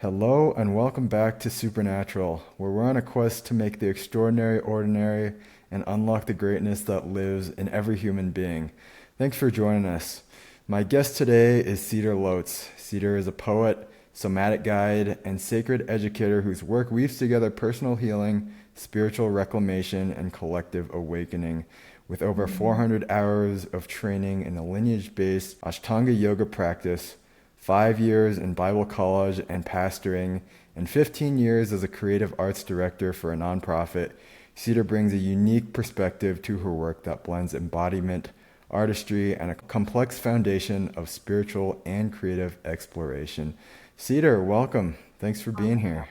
Hello and welcome back to Supernatural, where we're on a quest to make the extraordinary ordinary and unlock the greatness that lives in every human being. Thanks for joining us. My guest today is Cedar Loates. Cedar is a poet, somatic guide, and sacred educator whose work weaves together personal healing, spiritual reclamation, and collective awakening. With over 400 hours of training in a lineage-based Ashtanga yoga practice, 5 years in Bible college and pastoring, and 15 years as a creative arts director for a nonprofit, Cedar brings a unique perspective to her work that blends embodiment, artistry, and a complex foundation of spiritual and creative exploration. Cedar, welcome. Thanks for Oh being my here.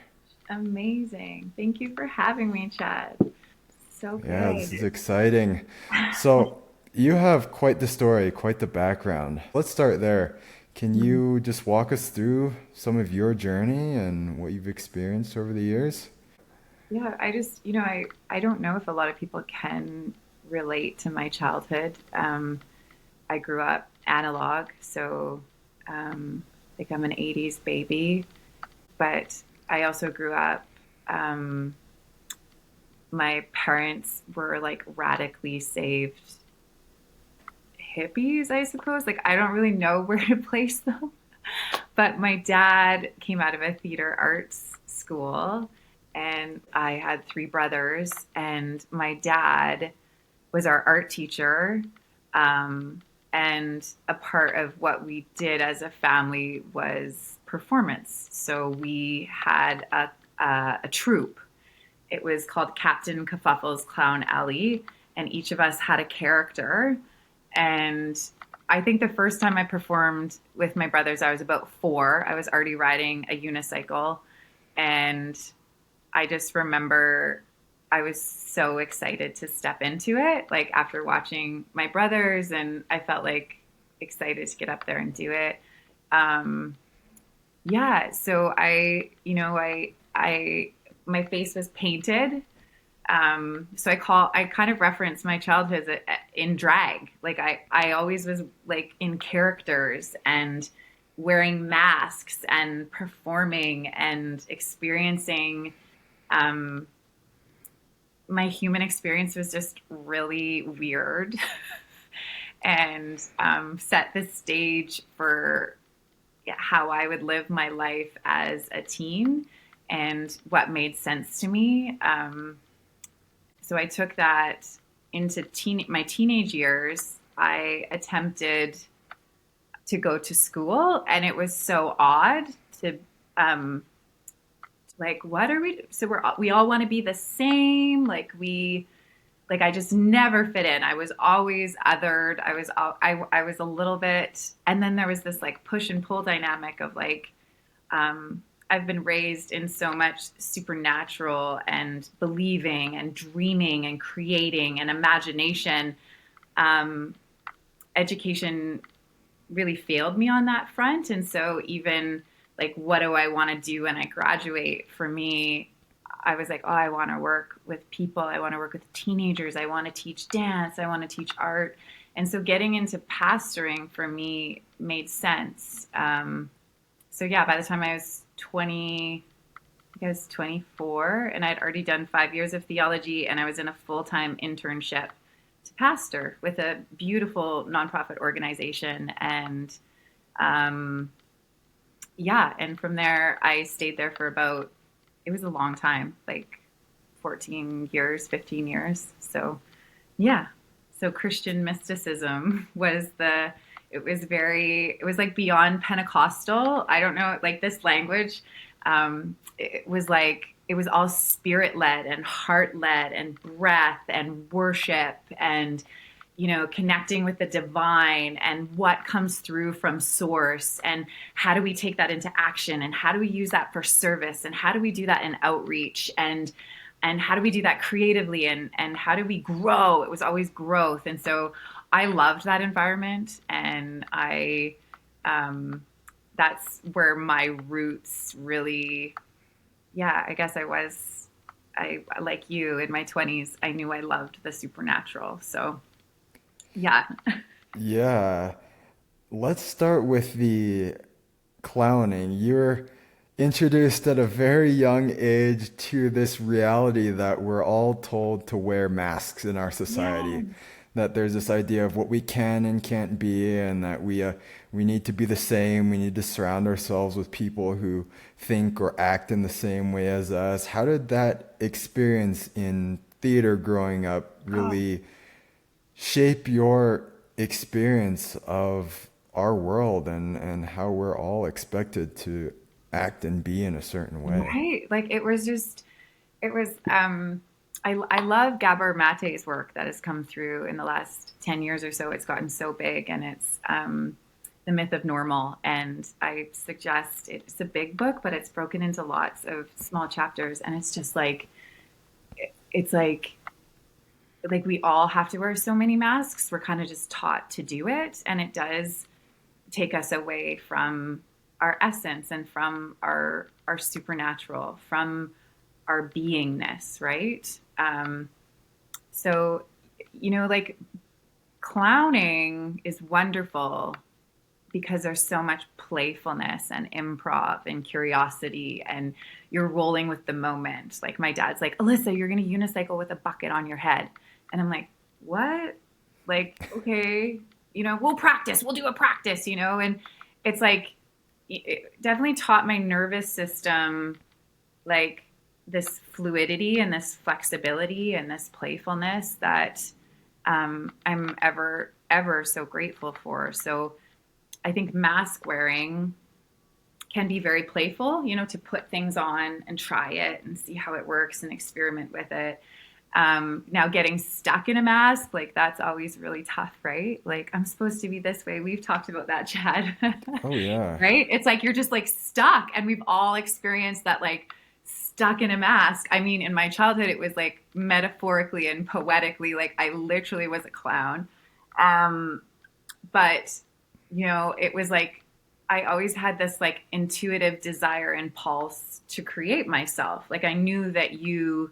gosh. Amazing. Thank you for having me, Chad. So Yeah, this good. is exciting. So, you have quite the story, quite the background. Let's start there. Can Mhm. you just walk us through some of your journey and what you've experienced over the years? Yeah, I don't know if a lot of people can relate to my childhood. I grew up analog, so like I'm an 80s baby, but I also grew up, um, my parents were like radically saved hippies, I suppose. Like I don't really know where to place them. But my dad came out of a theater arts school, and I had three brothers, and my dad was our art teacher. Um, and a part of what we did as a family was performance. So we had a troupe. It was called Captain Kerfuffle's Clown Alley, and each of us had a character. And I think the first time I performed with my brothers, I was about four. I was already riding a unicycle. And I just remember I was so excited to step into it, like after watching my brothers, and I felt like excited to get up there and do it. Um, yeah, so my face was painted, so I kind of reference my childhood in drag. Like I always was like in characters and wearing masks and performing and experiencing. Um, my human experience was just really weird and set the stage for how I would live my life as a teen and what made sense to me. So I took that into my teenage years. I attempted to go to school, and it was so odd to um, like, what are we? So we all want to be the same. Like I just never fit in. I was always othered. I was a little bit, and then there was this like push and pull dynamic of like I've been raised in so much supernatural and believing and dreaming and creating and imagination. Um, Education really failed me on that front. And so, even like, what do I want to do when I graduate? For me, I was like, oh, I want to work with people. I want to work with teenagers. I want to teach dance. I want to teach art. And so, getting into pastoring for me made sense. So yeah, by the time I was 20, I think I was 24, and I'd already done 5 years of theology, and I was in a full-time internship to pastor with a beautiful nonprofit organization. And um, yeah, and from there, I stayed there for about, it was a long time, like 14 years, 15 years. So yeah. So Christian mysticism was it was like beyond Pentecostal. I don't know, like this language, it was like, it was all spirit led and heart led and breath and worship and, connecting with the divine and what comes through from source and how do we take that into action and how do we use that for service and how do we do that in outreach and how do we do that creatively and how do we grow. It was always growth. And so I loved that environment, and I that's where my roots really, yeah, I guess I like you in my 20s, I knew I loved the supernatural. So yeah. Yeah, let's start with the clowning. You're introduced at a very young age to this reality that we're all told to wear masks in our Yeah. society. That there's this idea of what we can and can't be, and that we need to be the same. We need to surround ourselves with people who think or act in the same way as us. How did that experience in theater growing up Oh, really shape your experience of our world and how we're all expected to act and be in a certain way? right. Like it was just, it was, I love Gabor Mate's work that has come through in the last 10 years or so. It's gotten so big and it's, The Myth of Normal. And I suggest it's a big book, but it's broken into lots of small chapters. And it's just like, it's like we all have to wear so many masks. We're kind of just taught to do it. And it does take us away from our essence and from our supernatural, from our beingness, right? So, like clowning is wonderful because there's so much playfulness and improv and curiosity and you're rolling with the moment. Like my dad's like, Alyssa, you're going to unicycle with a bucket on your head. And I'm like, what? Like, okay, we'll practice, we'll do a practice, and it's like, it definitely taught my nervous system like this fluidity and this flexibility and this playfulness that I'm ever so grateful for. So I think mask wearing can be very playful, to put things on and try it and see how it works and experiment with it. Now getting stuck in a mask, like that's always really tough, right? Like I'm supposed to be this way. We've talked about that, Chad. Oh yeah. Right? It's like you're just like stuck. And we've all experienced that, like stuck in a mask. I mean, in my childhood, it was like metaphorically and poetically, like I literally was a clown. Um, but, it was like I always had this like intuitive desire impulse to create myself. Like I knew that you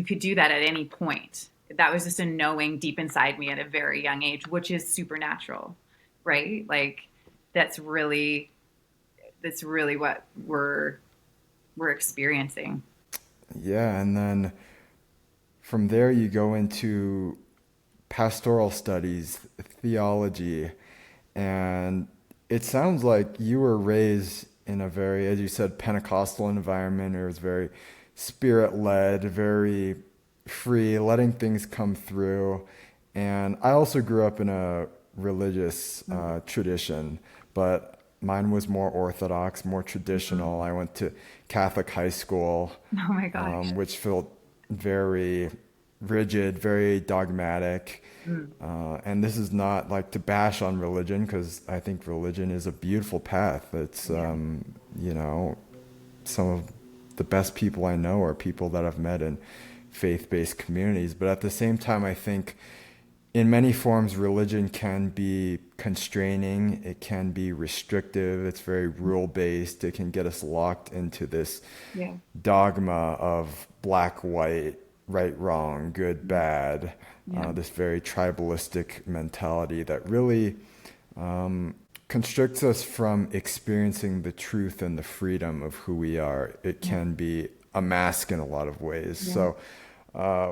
could do that at any point. That was just a knowing deep inside me at a very young age, which is supernatural, right? Like that's really what we're experiencing. Yeah, and then from there you go into pastoral studies, theology, and it sounds like you were raised in a very, as you said, Pentecostal environment. It was very spirit led, very free, letting things come through. And I also grew up in a religious tradition, but mine was more orthodox, more Mm-hmm. traditional. I went to Catholic high school, Oh my gosh. which felt very rigid, very dogmatic. Mm. And this is not like to bash on religion because I think religion is a beautiful path. It's, Yeah. some of the best people I know are people that I've met in faith-based communities. But at the same time, I think in many forms, religion can be constraining. It can be restrictive. It's very rule-based. It can get us locked into this Yeah. dogma of black, white, right, wrong, good, bad, Yeah. this very tribalistic mentality that really constricts us from experiencing the truth and the freedom of who we are. It Yeah. can be a mask in a lot of ways. Yeah. So,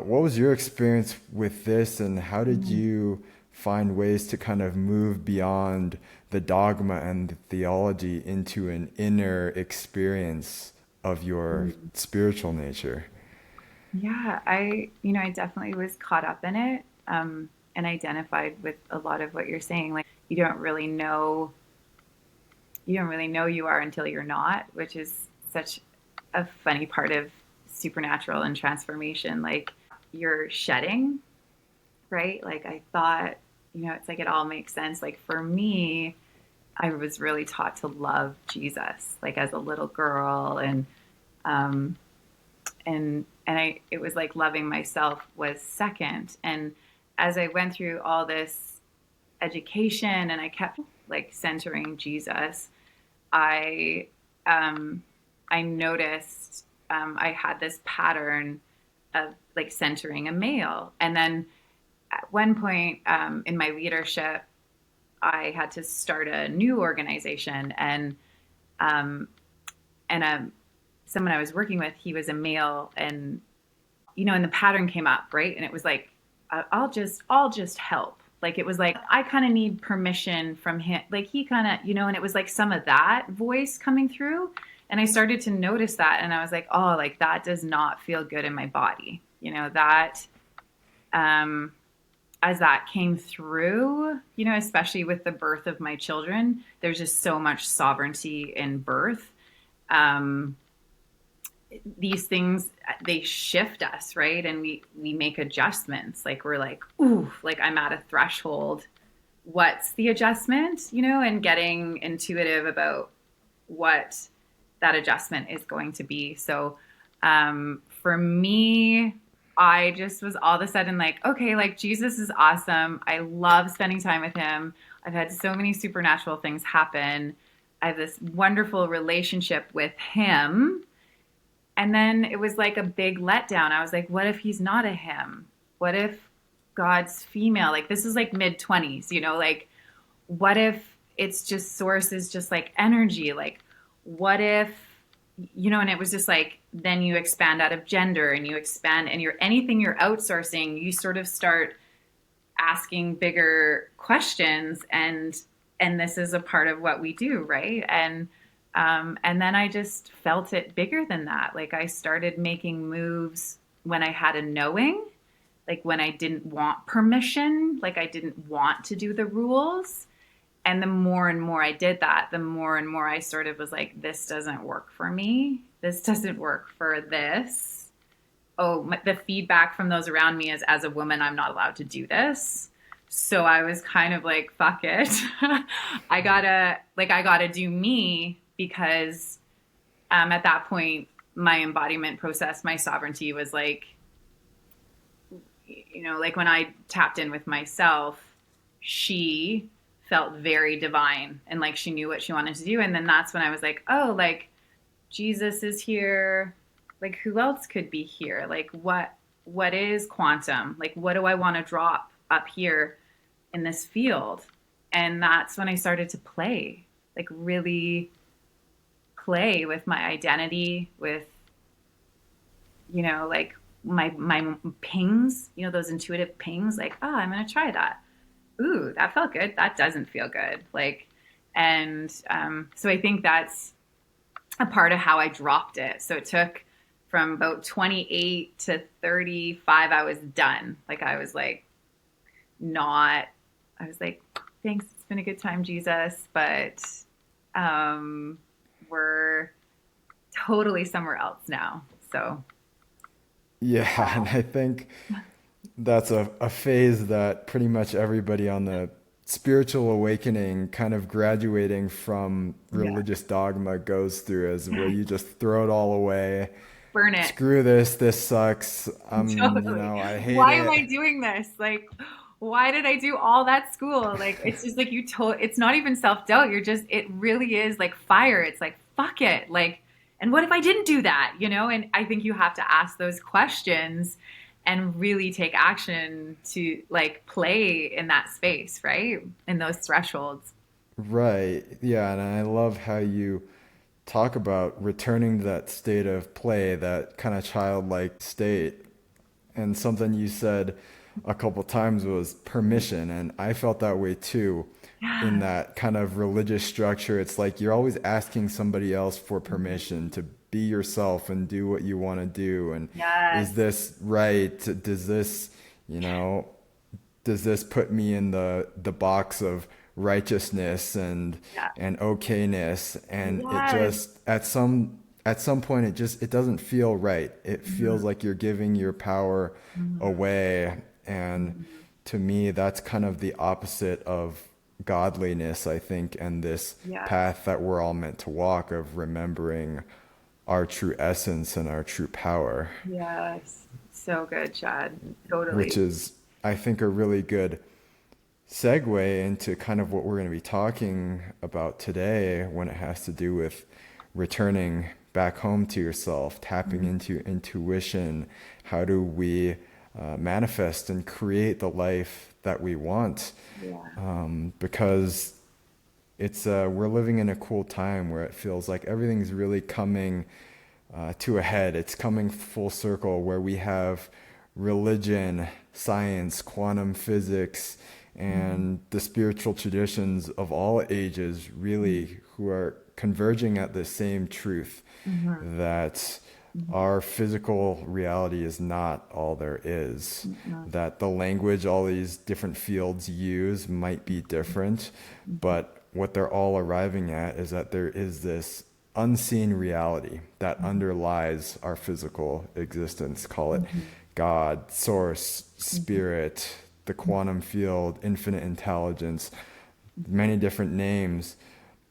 what was your experience with this, and how did Mm. you find ways to kind of move beyond the dogma and the theology into an inner experience of your Mm. spiritual nature? Yeah, I definitely was caught up in it, and identified with a lot of what you're saying. Like you don't really know you are until you're not, which is such a funny part of supernatural and transformation. Like you're shedding, right? Like I thought, it's like it all makes sense. Like for me, I was really taught to love Jesus, like as a little girl, um, and it was like loving myself was second. And as I went through all this education and I kept like centering Jesus, I um, I noticed I had this pattern of like centering a male, and then at one point in my leadership, I had to start a new organization, um, and someone I was working with, he was a male, and and the pattern came up, right? And it was like, I'll just help. Like it was like I kind of need permission from him. Like he kind of, and it was like some of that voice coming through. And I started to notice that, and I was like, oh, like that does not feel good in my body. That um as that came through, especially with the birth of my children, there's just so much sovereignty in birth. Um, these things, they shift us, right? And we make adjustments. Like we're like, ooh, like I'm at a threshold. What's the adjustment? And getting intuitive about what that adjustment is going to be. So for me, I just was all of a sudden like, okay, like Jesus is awesome. I love spending time with him. I've had so many supernatural things happen. I have this wonderful relationship with him. And then it was like a big letdown. I was like, what if he's not a him? What if God's female? Like this is like mid 20s, like what if it's just source is just like energy? Like what if, and it was just like, then you expand out of gender and you expand and anything you're outsourcing, you sort of start asking bigger questions, and this is a part of what we do, right? And then I just felt it bigger than that. Like I started making moves when I had a knowing, like when I didn't want permission, like I didn't want to do the rules. And the more and more I did that, the more and more I sort of was like, this doesn't work for me. This doesn't work for this. Oh, the feedback from those around me is, as a woman, I'm not allowed to do this. So I was kind of like, fuck it. I gotta do me, because at that point, my embodiment process, my sovereignty was like, like when I tapped in with myself, she felt very divine and like she knew what she wanted to do. And then that's when I was like, oh, like Jesus is here. Like who else could be here? Like what is quantum? Like what do I want to drop up here in this field? And that's when I started to play, like really play with my identity, with, like my pings, those intuitive pings, like, oh, I'm going to try that. Ooh, that felt good. That doesn't feel good. Like, and so I think that's a part of how I dropped it. So it took from about 28 to 35, I was done. Like, I was like, thanks. It's been a good time, Jesus. But we're totally somewhere else now. So, Yeah, and I think that's a phase that pretty much everybody on the spiritual awakening, kind of graduating from yeah, religious dogma, goes through, as where you just throw it all away. burn it. Screw this sucks. Totally. I hate Why am it. I doing this? Like, why did I do all that school? Like, it's just like it's not even self-doubt. It really is like fire. It's like, fuck it. Like, and what if I didn't do that? And I think you have to ask those questions and really take action to like play in that space, right? In those thresholds. Right. Yeah, and I love how you talk about returning to that state of play, that kind of childlike state. And something you said a couple times was permission. And I felt that way too, in Yeah. that kind of religious structure. It's like you're always asking somebody else for permission to be yourself and do what you want to do. And is Yes. this right? You know, does this put me in the box of righteousness Yeah. and okayness? And it Yes. just at some point it doesn't feel right. It feels Mhm. like you're giving your power Mhm. away. And Mhm. to me, that's kind of the opposite of godliness, I think, and this Yes. path that we're all meant to walk, of remembering our true essence and our true power, Yes. So good, Chad. which Totally. is, I think, a really good segue into kind of what we're going to be talking about today, when it has to do with returning back home to yourself, tapping Mhm. into intuition. How do we manifest and create the life that we want? Yeah. Because it's we're living in a cool time where it feels like everything's really coming to a head. It's coming full circle where we have religion, science, quantum physics, Mm-hmm. and the spiritual traditions of all ages really who are converging at the same truth Mm-hmm. that Mm-hmm. our physical reality is not all there is, Mm-hmm. that the language all these different fields use might be different, but what they're all arriving at is that there is this unseen reality that underlies our physical existence. Call it Mm-hmm. God, source, Mm-hmm. spirit, the quantum field, infinite intelligence, Mm-hmm. many different names.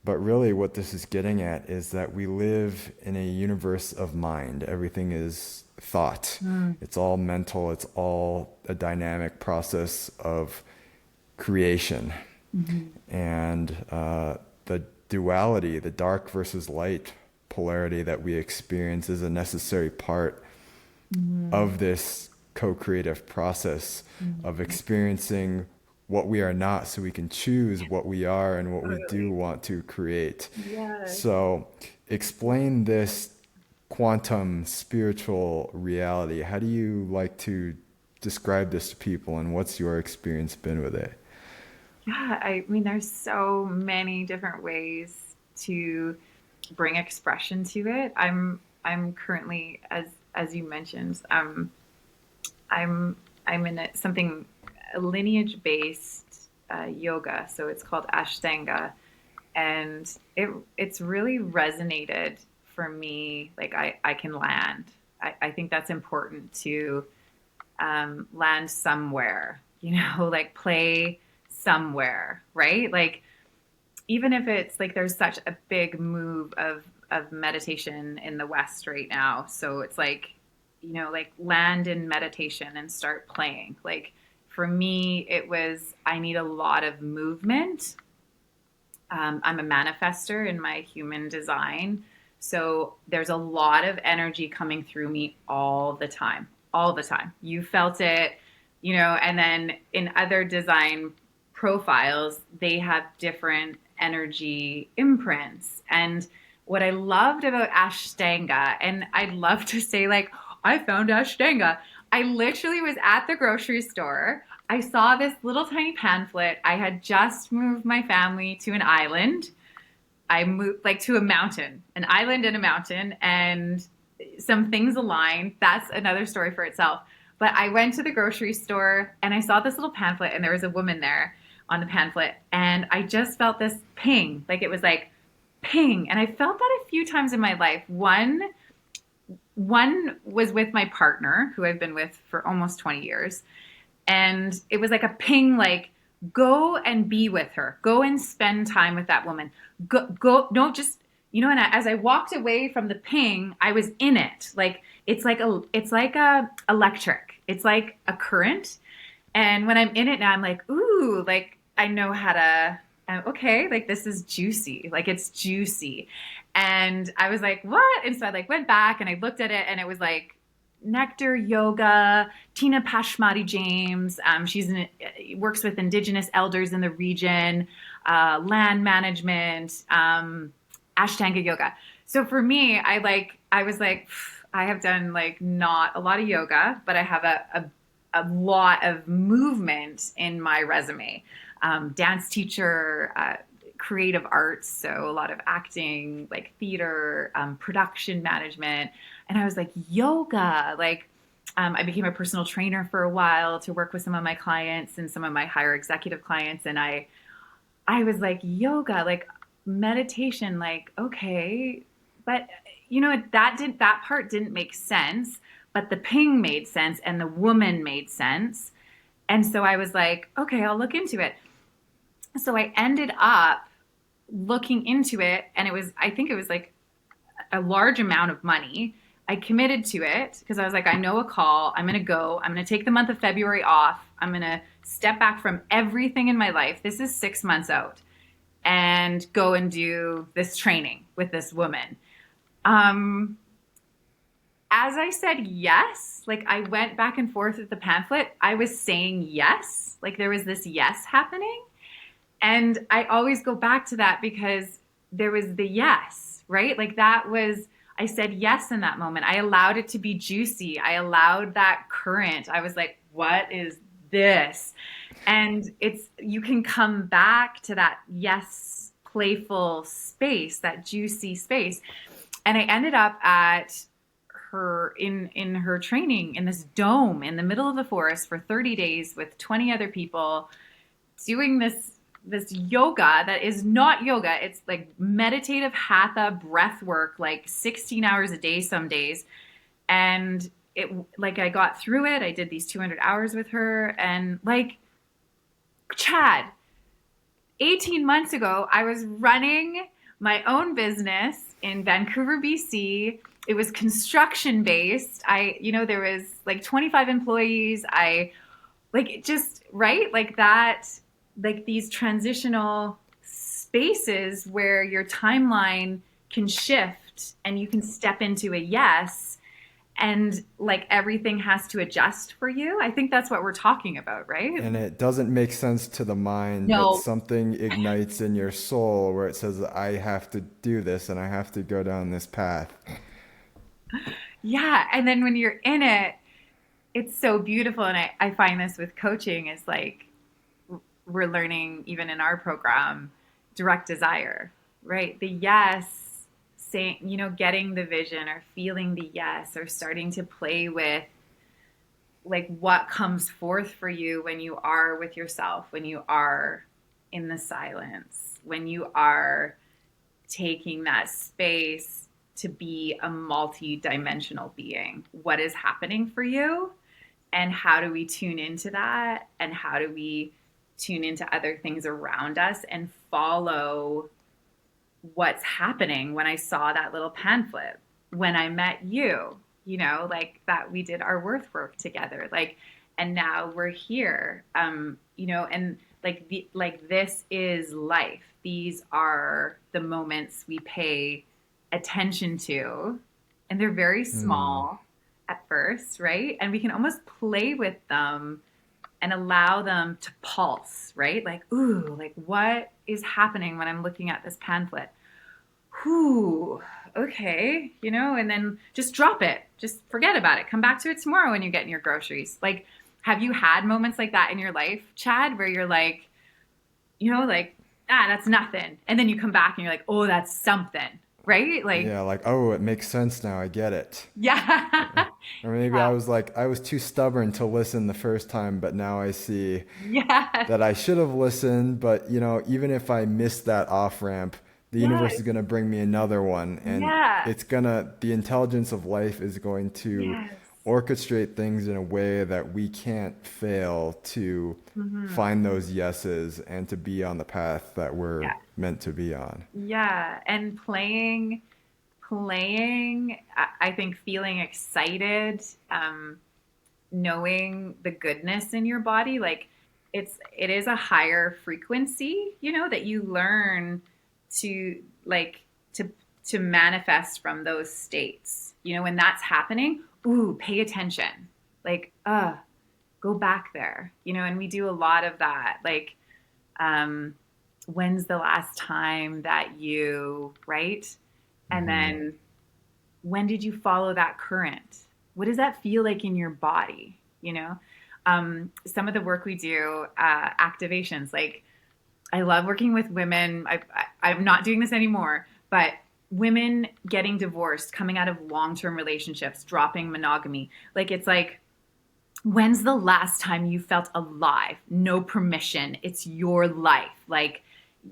But really, what this is getting at is that we live in a universe of mind. Everything is thought. Mm-hmm. It's all mental. It's all a dynamic process of creation. Mm-hmm. And the duality, the dark versus light polarity that we experience is a necessary part Mm-hmm. of this co-creative process of Mm-hmm. experiencing what we are not so we can choose what we are and what we do Totally. want to create. Yes. So explain this quantum spiritual reality. How do you like to describe this to people and what's your experience been with it? Yeah, I mean, there's so many different ways to bring expression to it. I'm currently, as you mentioned, I'm I'm in something a lineage-based yoga, so it's called Ashtanga, and it's really resonated for me. Like I can land. I think that's important to land somewhere, like play somewhere, right? Like even if it's like there's such a big move of meditation in the West right now. So it's like, like land in meditation and start playing. Like for me, it was I need a lot of movement. I'm a manifester in my human design. So there's a lot of energy coming through me all the time, all the time. You felt it, and then in other design profiles, they have different energy imprints. And what I loved about Ashtanga, and I'd love to say, like, I found Ashtanga. I literally was at the grocery store. I saw this little tiny pamphlet. I had just moved my family to an island. I moved like to a mountain, an island and a mountain, and some things aligned. That's another story for itself. But I went to the grocery store and I saw this little pamphlet, and there was a woman there on the pamphlet. And I just felt this ping, like it was like ping. And I felt that a few times in my life. One was with my partner, who I've been with for almost 20 years. And it was like a ping, like, go and be with her, go and spend time with that woman. Go, no, just, and as I walked away from the ping, I was in it. Like, it's like a electric, it's like a current. And when I'm in it now, I'm like, ooh, like, I know how to, okay, like, this is juicy, like, it's juicy. And I was like, what? And so I like went back and I looked at it and it was like Nectar Yoga, Tina Pashmati James. Works with Indigenous elders in the region, land management, Ashtanga yoga. So for me, I was like, I have done like not a lot of yoga, but I have a lot of movement in my resume. Dance teacher, creative arts, so a lot of acting, like theater, production management. And I was like, yoga, like I became a personal trainer for a while to work with some of my clients and some of my higher executive clients. And I was like, yoga, like meditation, like, okay. But that part didn't make sense, but the ping made sense and the woman made sense. And so I was like, okay, I'll look into it. So I ended up looking into it, and I think it was like a large amount of money. I committed to it because I was like, I know a call. I'm going to go. I'm going to take the month of February off. I'm going to step back from everything in my life. This is 6 months out, and go and do this training with this woman. Um, as I said yes, like I went back and forth with the pamphlet. I was saying yes, like there was this yes happening. And I always go back to that because there was the yes, right? Like that was, I said yes in that moment. I allowed it to be juicy. I allowed that current. I was like, what is this? And it's, you can come back to that yes, playful space, that juicy space. And I ended up at her in her training in this dome in the middle of the forest for 30 days with 20 other people doing this yoga that is not yoga. It's like meditative hatha breath work, like 16 hours a day some days. And it, like, I got through it. I did these 200 hours with her. And like, Chad, 18 months ago, I was running my own business in Vancouver, BC. It was construction based. There was like 25 employees. I like just, right? Like that, like these transitional spaces where your timeline can shift and you can step into a yes, and like everything has to adjust for you. I think that's what we're talking about, right? And it doesn't make sense to the mind, but No. something ignites in your soul where it says, I have to do this and I have to go down this path. Yeah. And then when you're in it, it's so beautiful. And I find this with coaching is like we're learning even in our program, direct desire, right? The yes, saying, getting the vision or feeling the yes, or starting to play with like what comes forth for you when you are with yourself, when you are in the silence, when you are taking that space to be a multi-dimensional being. What is happening for you? And how do we tune into that? And how do we tune into other things around us and follow what's happening? When I saw that little pan flip, when I met you, like that we did our worth work together, like, and now we're here, and like this is life. These are the moments we pay attention to, and they're very Hmm. small at first, right? And we can almost play with them and allow them to pulse, right? Like, ooh, like what is happening when I'm looking at this pamphlet? Whew, okay, and then just drop it. Just forget about it. Come back to it tomorrow when you're getting your groceries. Like, have you had moments like that in your life, Chad, where you're like, like, that's nothing. And then you come back and you're like, oh, that's something, right? Like, Yeah, like, oh, it makes sense now. I get it. yeah. Or maybe I was like, I was too stubborn to listen the first time, but now I see Yes. that I should have listened. But, even if I miss that off ramp, the universe is Yes. going to bring me another one. And Yeah. the intelligence of life is going to Yes. orchestrate things in a way that we can't fail to Hmm. find those yeses and to be on the path that we're Yeah. meant to be on. Yeah. And playing, I think feeling excited, knowing the goodness in your body, like it is a higher frequency, that you learn to like to manifest from those states. When that's happening, ooh, pay attention. Like, go back there. And we do a lot of that. Like, um, when's the last time that you, right? And Hmm. then when did you follow that current? What does that feel like in your body? Some of the work we do, activations, like I love working with women. I'm not doing this anymore, but women getting divorced, coming out of long-term relationships, dropping monogamy. Like, it's like, when's the last time you felt alive? No permission. It's your life. Like,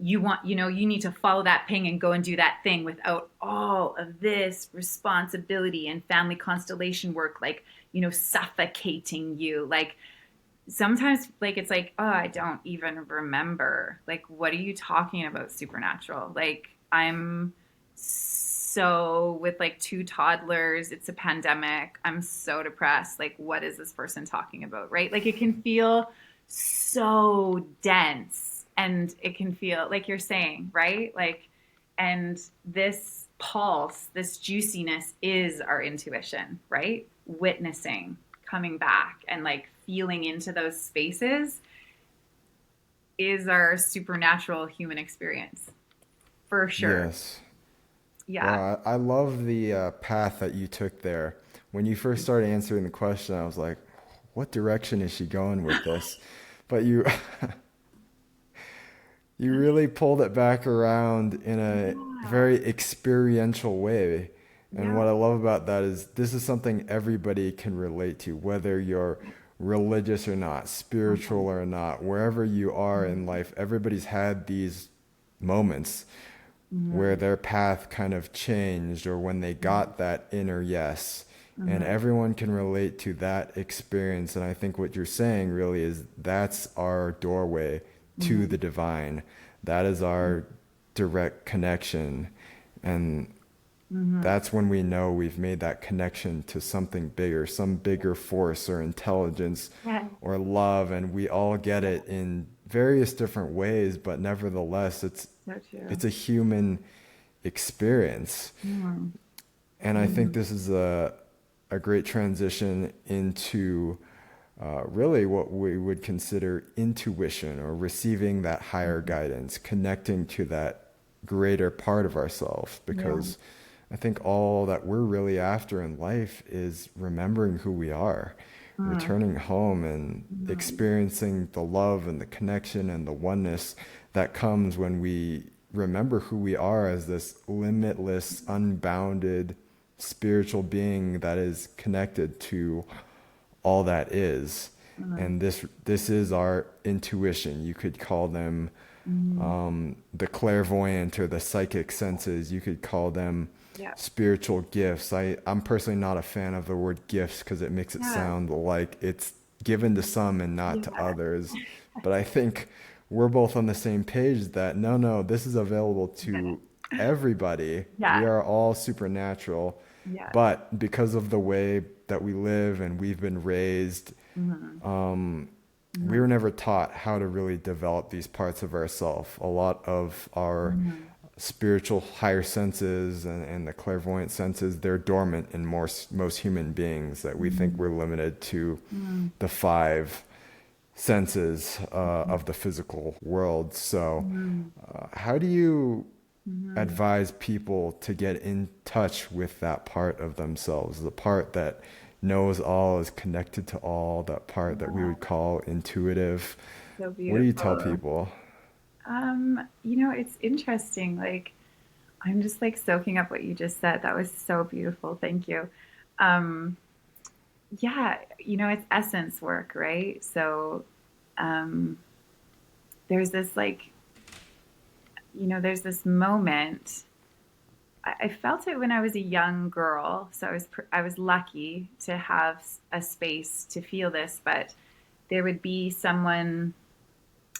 you need to follow that ping and go and do that thing without all of this responsibility and family constellation work, like, suffocating you. Like, sometimes, like, it's like, oh, I don't even remember. Like, what are you talking about, supernatural? Like, I'm so with like two toddlers, it's a pandemic. I'm so depressed. Like, what is this person talking about? Right? Like, it can feel so dense, and it can feel like you're saying, right? Like, and this pulse, this juiciness is our intuition, right? Witnessing, coming back, and like feeling into those spaces is our supernatural human experience, for sure. Yes. Yeah. Wow, I love the path that you took there. When you first started answering the question, I was like, what direction is she going with this? But you you really pulled it back around in a Yeah. very experiential way. And Yeah. what I love about that is this is something everybody can relate to, whether you're religious or not, spiritual Mhm. or not, wherever you are in Mhm. life, everybody's had these moments where Mhm. their path kind of changed or when they Mhm. got that inner yes. And Mhm. everyone can relate to that experience. And I think what you're saying really is that's our doorway to Mhm. the divine. That is our direct connection. And Mhm. that's when we know we've made that connection to something bigger, some bigger force or intelligence Yeah. or love. And we all get Yeah. it in various different ways, but nevertheless, So true. it's a human experience. Mhm. And I think Mhm. this is a great transition into really what we would consider intuition or receiving that higher Mhm. guidance, connecting to that greater part of ourselves. Yeah. Because I think all that we're really after in life is remembering who we are, Mhm. returning home and Mhm. experiencing the love and the connection and the oneness that comes when we remember who we are as this limitless, unbounded spiritual being that is connected to all that is. Mhm. And this is our intuition. You could call them Mhm. the clairvoyant or the psychic senses. You could call them Yeah. spiritual gifts. I'm personally not a fan of the word gifts because it makes it Yeah. sound like it's given to some and not to Yeah. others. But I think we're both on the same page that no, no, this is available Yeah. to everybody. We Yeah. are all supernatural. Yeah. But because of the way that we live and we've been raised, Mhm. we were Mhm. never taught how to really develop these parts of ourselves. A lot of our Mhm. spiritual higher senses and the clairvoyant senses, they're dormant in most human beings that we think Mhm. we're limited to Mhm. the five senses of the physical world. So, Mhm. how do you Mhm. advise people to get in touch with that part of themselves, the part that knows all, is connected to all, that part that we Yeah. would call intuitive? So What do you tell beautiful. people? It's interesting. Like, I'm just like soaking up what you just said. That was so beautiful. Thank you. Um, yeah, it's essence work, right? So, um, there's this like, there's this moment. I felt it when I was a young girl, so I was lucky to have a space to feel this. But there would be someone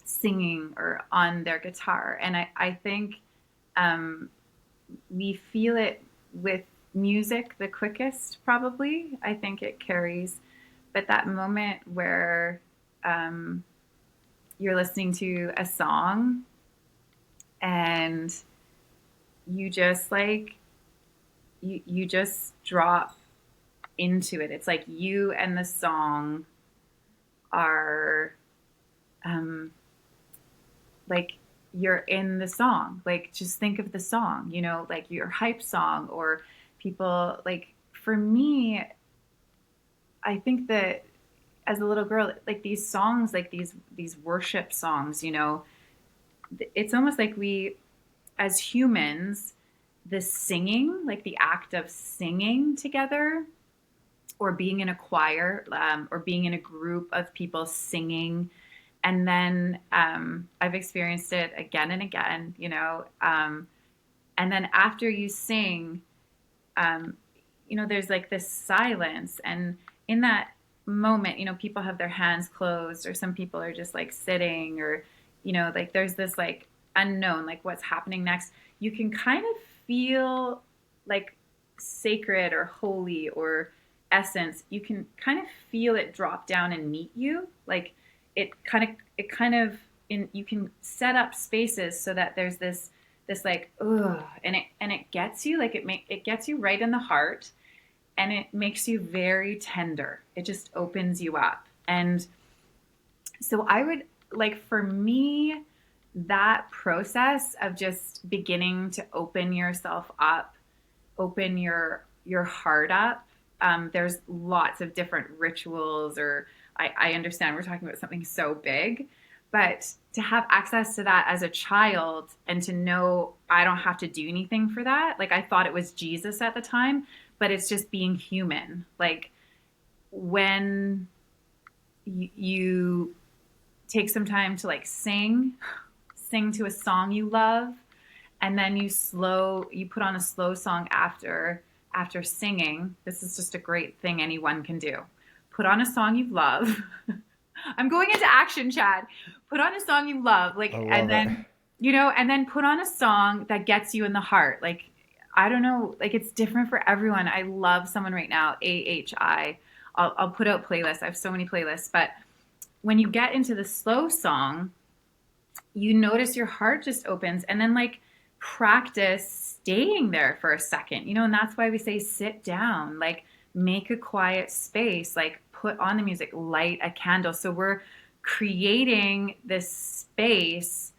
singing or on their guitar, and I think um, we feel it with music the quickest. Probably, I think it carries. But that moment where um, you're listening to a song and you just like you just drop into it. It's like you and the song are um like you're in the song. Like just think of the song, like your hype song or people like for me, I think that as a little girl, like these songs, like these worship songs, it's almost like we as humans, the singing, like the act of singing together or being in a choir or being in a group of people singing. And then I've experienced it again and again, and then after you sing, um, there's like this silence. And in that moment, people have their hands closed, or some people are just like sitting, or, like there's this like unknown, like what's happening next. You can kind of feel like sacred or holy or essence. You can kind of feel it drop down and meet you. Like it kind of, you can set up spaces so that there's this like ugh, and it gets you like it gets you right in the heart, and it makes you very tender. It just opens you up. And so like for me, that process of just beginning to open yourself up, open your heart up. There's lots of different rituals, or I understand we're talking about something so big, but to have access to that as a child and to know I don't have to do anything for that. Like I thought it was Jesus at the time, but it's just being human. Like when you take some time to like sing to a song you love, and then you put on a slow song after singing. This is just a great thing anyone can do. Put on a song you love. I'm going into action, Chad. Put on a song you love, I like, and love it. then and then put on a song that gets you in the heart. Like, I don't know, like it's different for everyone. I love someone right now, AHI. I'll put out playlists. I have so many playlists, but when you get into the slow song, you notice your heart just opens, and then like practice staying there for a second, and that's why we say sit down, like make a quiet space, like put on the music, light a candle. So we're creating this space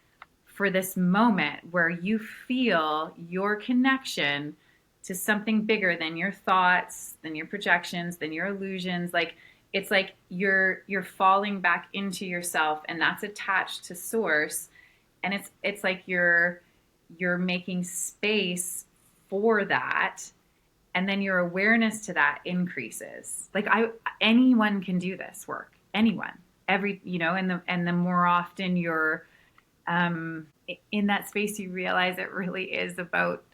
for this moment where you feel your connection to something bigger than your thoughts, than your projections, than your illusions. Like it's like you're falling back into yourself, and that's attached to source, and it's like you're making space for that, and then your awareness to that increases. Like anyone can do this work, anyone, and the more often you're in that space, you realize it really is about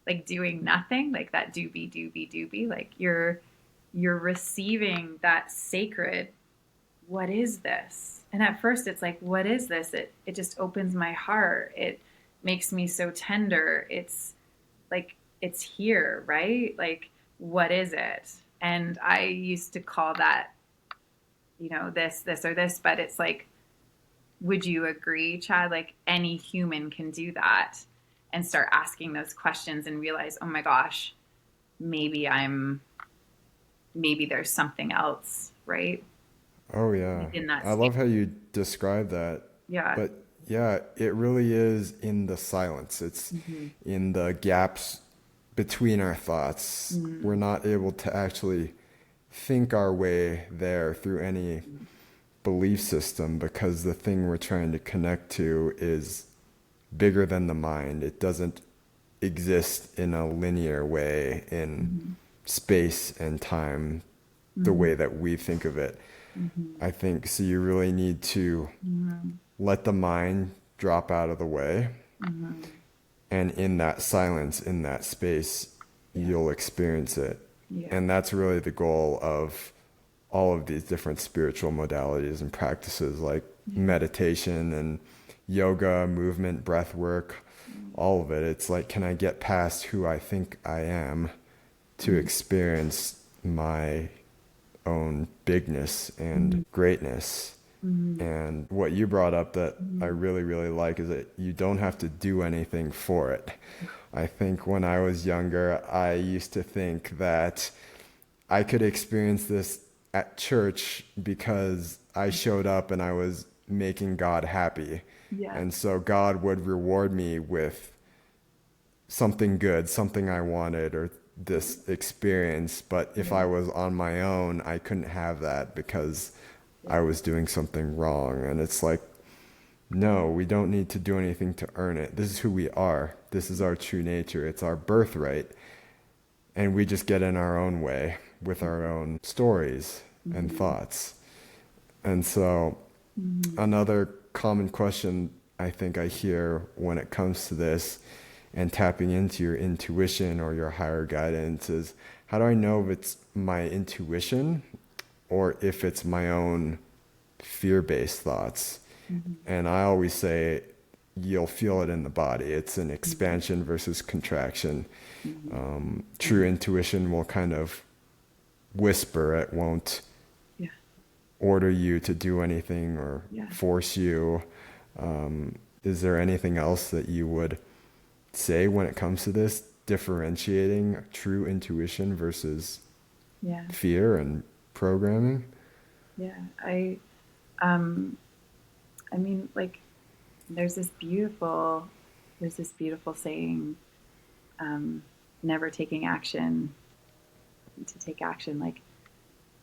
like doing nothing, like that doobie, like you're receiving that sacred, what is this? And at first it's like, what is this? It just opens my heart. It makes me so tender. It's like, it's here, right? Like, what is it? And I used to call that, this or this, but it's like, would you agree, Chad? Like any human can do that and start asking those questions and realize, oh my gosh, maybe there's something else, right? Oh yeah. In that I space. love how you describe that. Yeah. But yeah, it really is in the silence. It's Mm-hmm. in the gaps between our thoughts. We're Mm-hmm. not able to actually think our way there through any belief system because the thing we're trying to connect to is bigger than the mind. It doesn't exist in a linear way in Mm-hmm. space and time the Mm-hmm. way that we think of it. Mm-hmm. I think so. You really need to let the mind drop out of the way. Mm-hmm. And in that silence, in that space, Yeah. you'll experience it. Yeah. And that's really the goal of all of these different spiritual modalities and practices like Yeah. meditation and yoga, movement, breath work, all of it. It's like, can I get past who I think I am to Mm-hmm. experience my own bigness and greatness? Mm-hmm. And what you brought up that I Mm-hmm. really, really like is that you don't have to do anything for it. I think when I was younger, I used to think that I could experience this at church because I showed up and I was making God happy. Yeah. And so God would reward me with something good, something I wanted, or this experience. But if Yeah. I was on my own, I couldn't have that because I Yeah. was doing something wrong. And it's like, no, we don't need to do anything to earn it. This is who we are. This is our true nature. It's our birthright. And we just get in our own way with our own stories and Mm-hmm. thoughts. And so, Mm-hmm. another common question I think I hear when it comes to this and tapping into your intuition or your higher guidance is, how do I know if it's my intuition or if it's my own fear-based thoughts? Mm-hmm. And I always say, you'll feel it in the body. It's an Mm-hmm. expansion versus contraction. Mm-hmm. True intuition will kind of whisper. It won't Yeah. order you to do anything or Yeah. force you. Is there anything else that you would say when it comes to this, differentiating true intuition versus Yeah. fear and programming? Yeah. Um I mean, like, there's this beautiful, there's this beautiful saying, um, never taking action to take action. Like,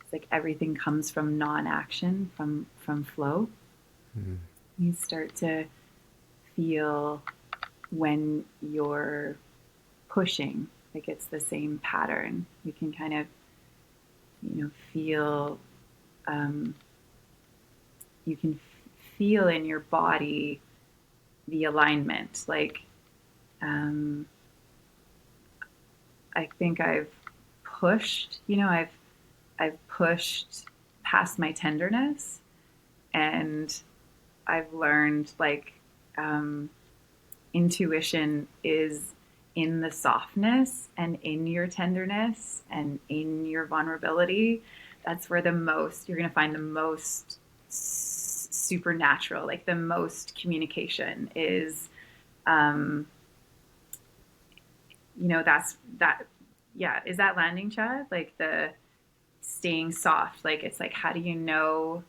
it's like everything comes from non-action, from flow. Mhm. You start to feel when you're pushing, like it's the same pattern. You can kind of, feel, um, you can feel in your body the alignment. Like, um, I think pushed, I've pushed past my tenderness, and I've learned like, um, intuition is in the softness and in your tenderness and in your vulnerability. That's where you're going to find the most supernatural, like the most communication is, um, that's that. Yeah. Is that landing, Chad? Like the staying soft. Like, it's like, how do you know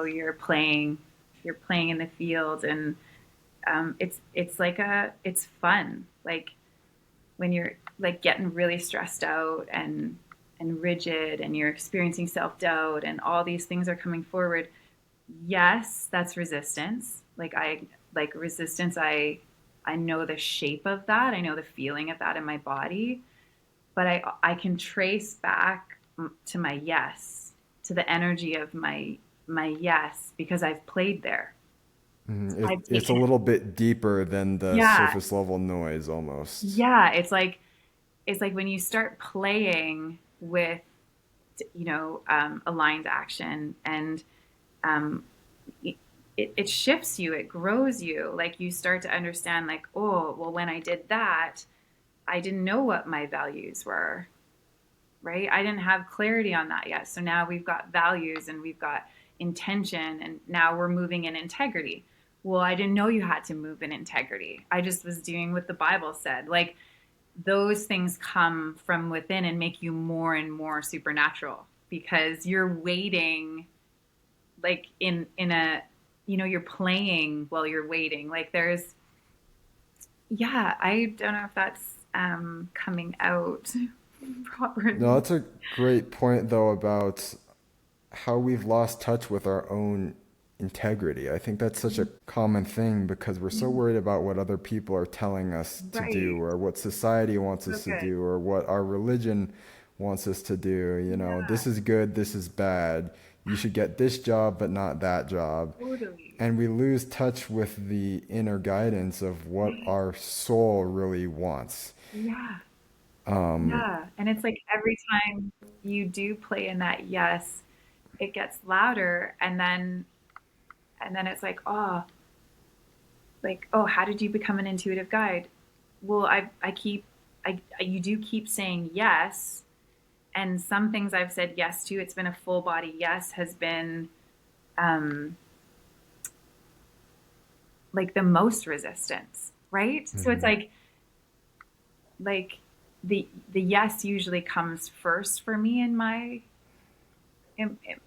you're playing in the field, and it's like it's fun. Like when you're like getting really stressed out and rigid, and you're experiencing self doubt, and all these things are coming forward. Yes, that's resistance. Like resistance. I know the shape of that. I know the feeling of that in my body, but I can trace back to my yes, to the energy of my yes, because I've played there. Mhm. I've It's a taken it. little bit deeper than the Yeah, surface level noise almost. yeah. It's like when you start playing with, aligned action, and um, it shifts you, it grows you. Like you start to understand, like, oh, well, when I did that, I didn't know what my values were, right? I didn't have clarity on that yet. So now we've got values and we've got intention, and now we're moving in integrity. Well, I didn't know you had to move in integrity. I just was doing what the Bible said. Like those things come from within and make you more and more supernatural, because you're waiting, like in a, you're playing while you're waiting. Like there's, yeah, I don't know if that's coming out No, properly. that's a great point though about how we've lost touch with our own integrity. I think that's such a common thing because we're so worried about what other people are telling us to do Right. or what society wants So us to good. do or what our religion wants us to do. You know, Yeah, this is good, this is bad. You should get this job, but not that job. totally. And we lose touch with the inner guidance of what our soul really wants. Yeah. Um, Yeah. And it's like every time you do play in that yes, it gets louder, and then it's like, oh, how did you become an intuitive guide? Well, you do keep saying yes, and some things I've said yes to, it's been a full body yes, has been um like the most resistance, right? So it's mhm. like the yes usually comes first for me in my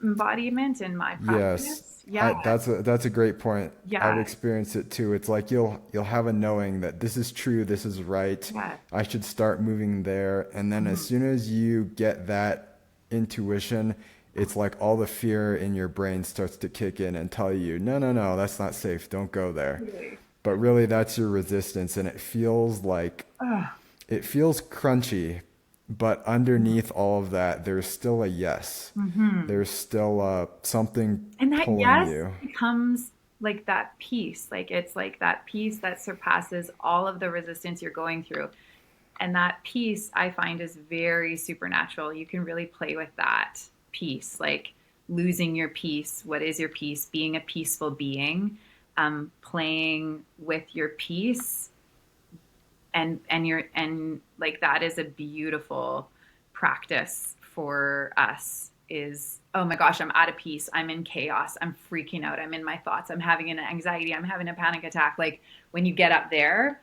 embodiment, in my Yes, practice. Yeah, that's a great point. I've yeah, experienced it too. It's like you'll have a knowing that this is true, this is right. yeah. I should start moving there. And then as Mhm. soon as you get that intuition, it's like all the fear in your brain starts to kick in and tell you, no, no, no, that's not safe. Don't go there. Totally. But really, that's your resistance, and Oh, it feels crunchy, but underneath all of that, there's still a yes. mm-hmm. There's still something And that pulling yes you. becomes like that peace. Like it's like that peace that surpasses all of the resistance you're going through. And that peace I find is very supernatural. You can really play with that peace, like losing your peace. What is your peace? Being a peaceful being, playing with your peace, and like that is a beautiful practice for us. Is, oh my gosh, I'm out of peace, I'm in chaos, I'm freaking out, I'm in my thoughts, I'm having an anxiety, I'm having a panic attack. Like when you get up there,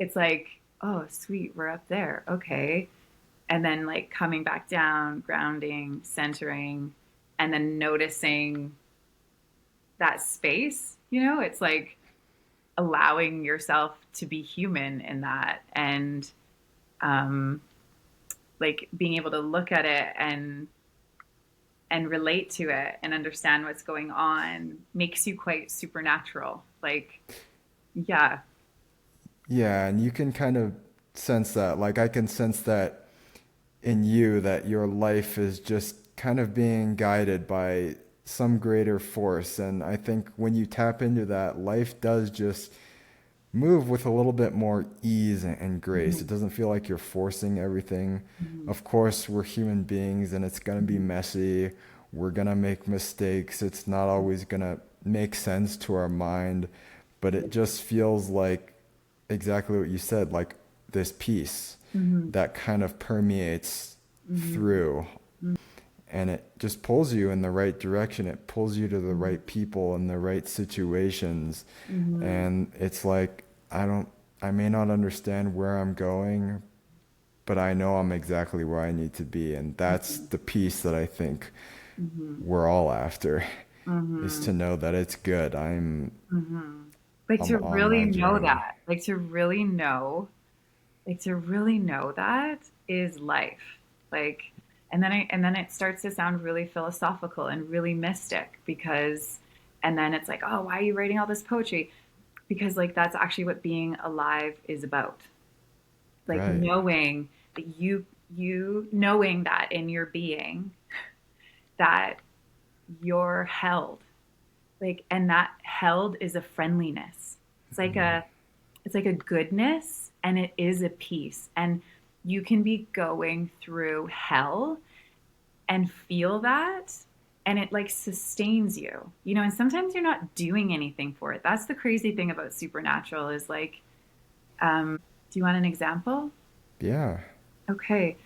it's like, oh, sweet, we're up there. Okay. And then like coming back down, grounding, centering, and then noticing that space, it's like allowing yourself to be human in that, and um like being able to look at it and relate to it and understand what's going on makes you quite supernatural. Like, yeah. Yeah, and you can kind of sense that. Like I can sense that in you, that your life is just kind of being guided by some greater force. And I think when you tap into that, life does just move with a little bit more ease and grace. It Mhm. doesn't feel like you're forcing everything. Mhm. Of course, we're human beings and it's going to be Mhm. messy. We're going to make mistakes. It's not always going to make sense to our mind, but it just feels like exactly what you said, like this peace Mhm. that kind of permeates Mhm. through, and it just pulls you in the right direction. It pulls you to the Mhm. right people and the right situations. Mhm. And it's like, I may not understand where I'm going, but I know I'm exactly where I need to be. And that's Mhm. the peace that I think Mhm. we're all after, is to Mhm. know that it's good. Mhm. Like I'm to on really my know journey. that, like to really know that is life. Like, and then it starts to sound really philosophical and really mystic, because, and then it's like, oh, why are you writing all this poetry? Because like that's actually what being alive is about. Like Right. knowing that you knowing that in your being, that you're held, like, and that held is a friendliness. It's like a it's like a goodness, and it is a peace, and you can be going through hell and feel that, and it like sustains you, and sometimes you're not doing anything for it. That's the crazy thing about supernatural is like, do you want an example? Yeah. Okay.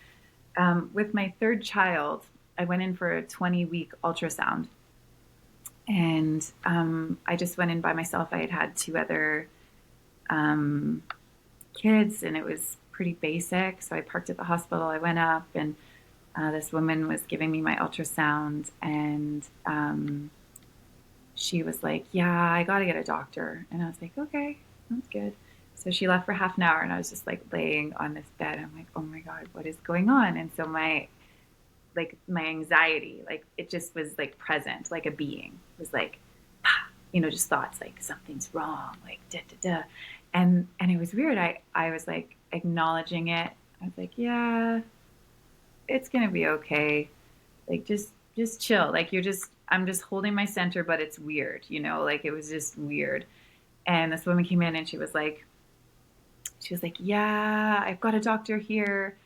With my third child, I went in for a 20-week ultrasound, and I just went in by myself. I had had two other um, kids, and it was pretty basic. So I parked at the hospital. I went up, and this woman was giving me my ultrasound, and she was like, "Yeah, I got to get a doctor." And I was like, "Okay, that's good." So she left for half an hour, and I was just like laying on this bed. I'm like, "Oh my God, what is going on?" And so my anxiety, like it just was like present, like a being was like, just thoughts like something's wrong, like da da da, and it was weird. I was like acknowledging it. I was like, yeah, it's gonna be okay. Like just chill. Like I'm just holding my center, but it's weird, like it was just weird. And this woman came in, and she was like, yeah, I've got a doctor here.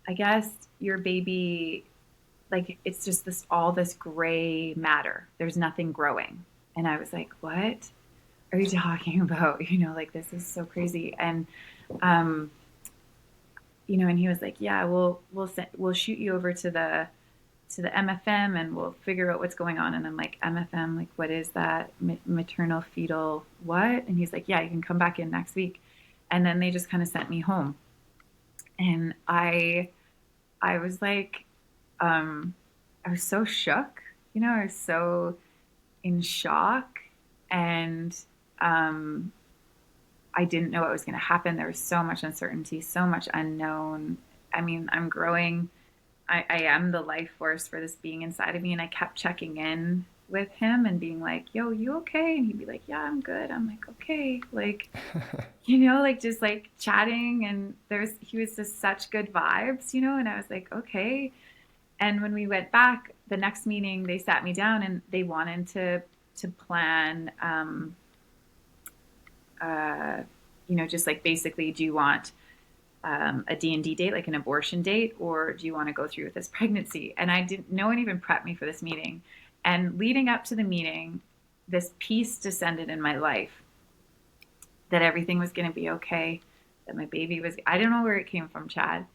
I guess your baby, like it's just this gray matter. There's nothing growing. And I was like, what are you talking about? Like this is so crazy. And um, and he was like, yeah, we'll shoot you over to the MFM, and we'll figure out what's going on. And I'm like, MFM, like what is that? Maternal fetal what? And he's like, yeah, you can come back in next week. And then they just kind of sent me home. And I was like, um, I was so shook, I was so in shock, and um, I didn't know what was going to happen. There was so much uncertainty, so much unknown. I mean, I'm growing. I am the life force for this being inside of me, and I kept checking in with him and being like, "Yo, you okay?" And he'd be like, "Yeah, I'm good." I'm like, "Okay," like like just like chatting, and he was just such good vibes, and I was like, "Okay." And when we went back, the next meeting, they sat me down, and they wanted to plan, uh, just like basically, do you want a D&D date, like an abortion date, or do you want to go through with this pregnancy? And I didn't. No one even prepped me for this meeting. And leading up to the meeting, this peace descended in my life, that everything was going to be okay, that my baby was. I don't know where it came from, Chad.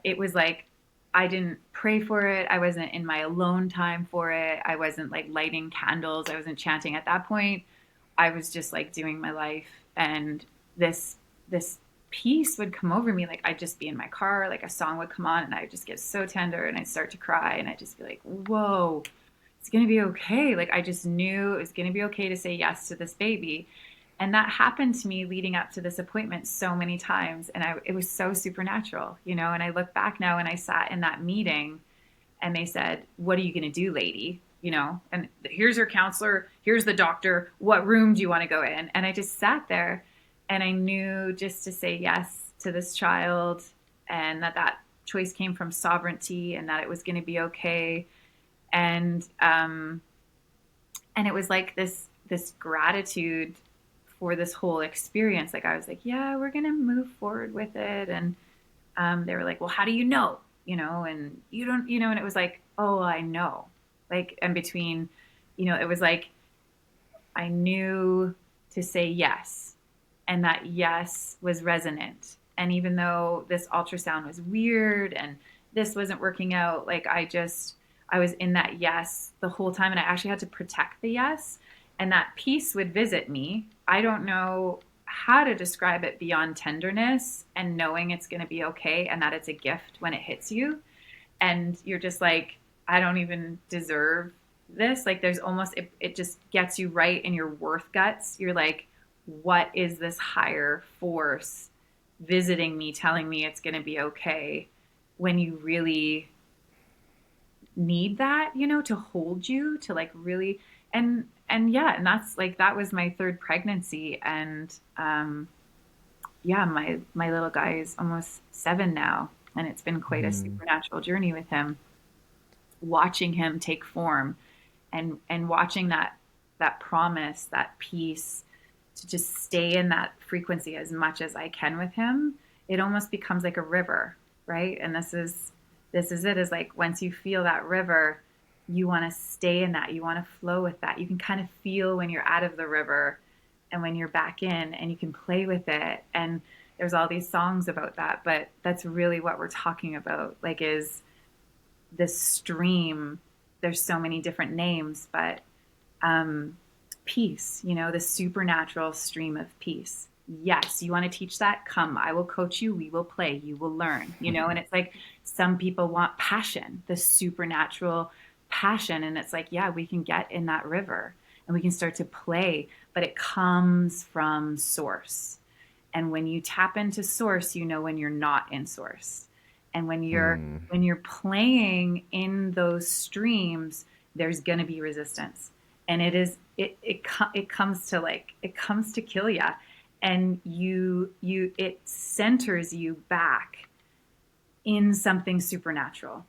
It was like I didn't pray for it. I wasn't in my alone time for it. I wasn't like lighting candles. I wasn't chanting at that point. I was just like doing my life, and this peace would come over me. Like I'd just be in my car, like a song would come on, and I'd just get so tender, and I'd start to cry, and I'd just be like, "Whoa, it's going to be okay. Like I just knew it was going to be okay to say yes to this baby. And that happened to me leading up to this appointment so many times. And it was so supernatural, you know. And I look back now and I sat in that meeting and they said, "What are you going to do, lady?" You know, and here's your counselor, here's the doctor. What room do you want to go in? And I just sat there and I knew just to say yes to this child, and that choice came from sovereignty, and that it was going to be okay. And and it was like this gratitude for this whole experience. Like I was like, yeah, we're gonna move forward with it. And they were like, well, how do you know? You know, and you don't, you know, and it was like, oh, I know. Like, and between, you know, it was like I knew to say yes, and that yes was resonant. And even though this ultrasound was weird and this wasn't working out, like I was in that yes the whole time, and I actually had to protect the yes. And that peace would visit me. I don't know how to describe it beyond tenderness and knowing it's going to be okay and that it's a gift when it hits you. And you're just like, I don't even deserve this. Like there's almost, it just gets you right in your worth guts. You're like, what is this higher force visiting me, telling me it's going to be okay, when you really need that, you know, to hold you, to like really, and yeah, and that's like, that was my third pregnancy. And yeah, my little guy is almost 7 now, and it's been quite a Mm, supernatural journey with him, watching him take form, and watching that promise, that peace, to just stay in that frequency as much as I can with him. It almost becomes like a river, right? And this is it, is like once you feel that river, you want to stay in that, you want to flow with that. You can kind of feel when you're out of the river and when you're back in, and you can play with it. And there's all these songs about that, but that's really what we're talking about, like, is this stream. There's so many different names, but um, peace, you know, the supernatural stream of peace. Yes, you want to teach that? Come, I will coach you. We will play. You will learn, you know? And it's like some people want passion, the supernatural passion. And it's like, yeah, we can get in that river and we can start to play, but it comes from source. And when you tap into source, you know when you're not in source. And mm, when you're playing in those streams, there's going to be resistance. And it comes to like, it comes to kill you. And it centers you back in something supernatural.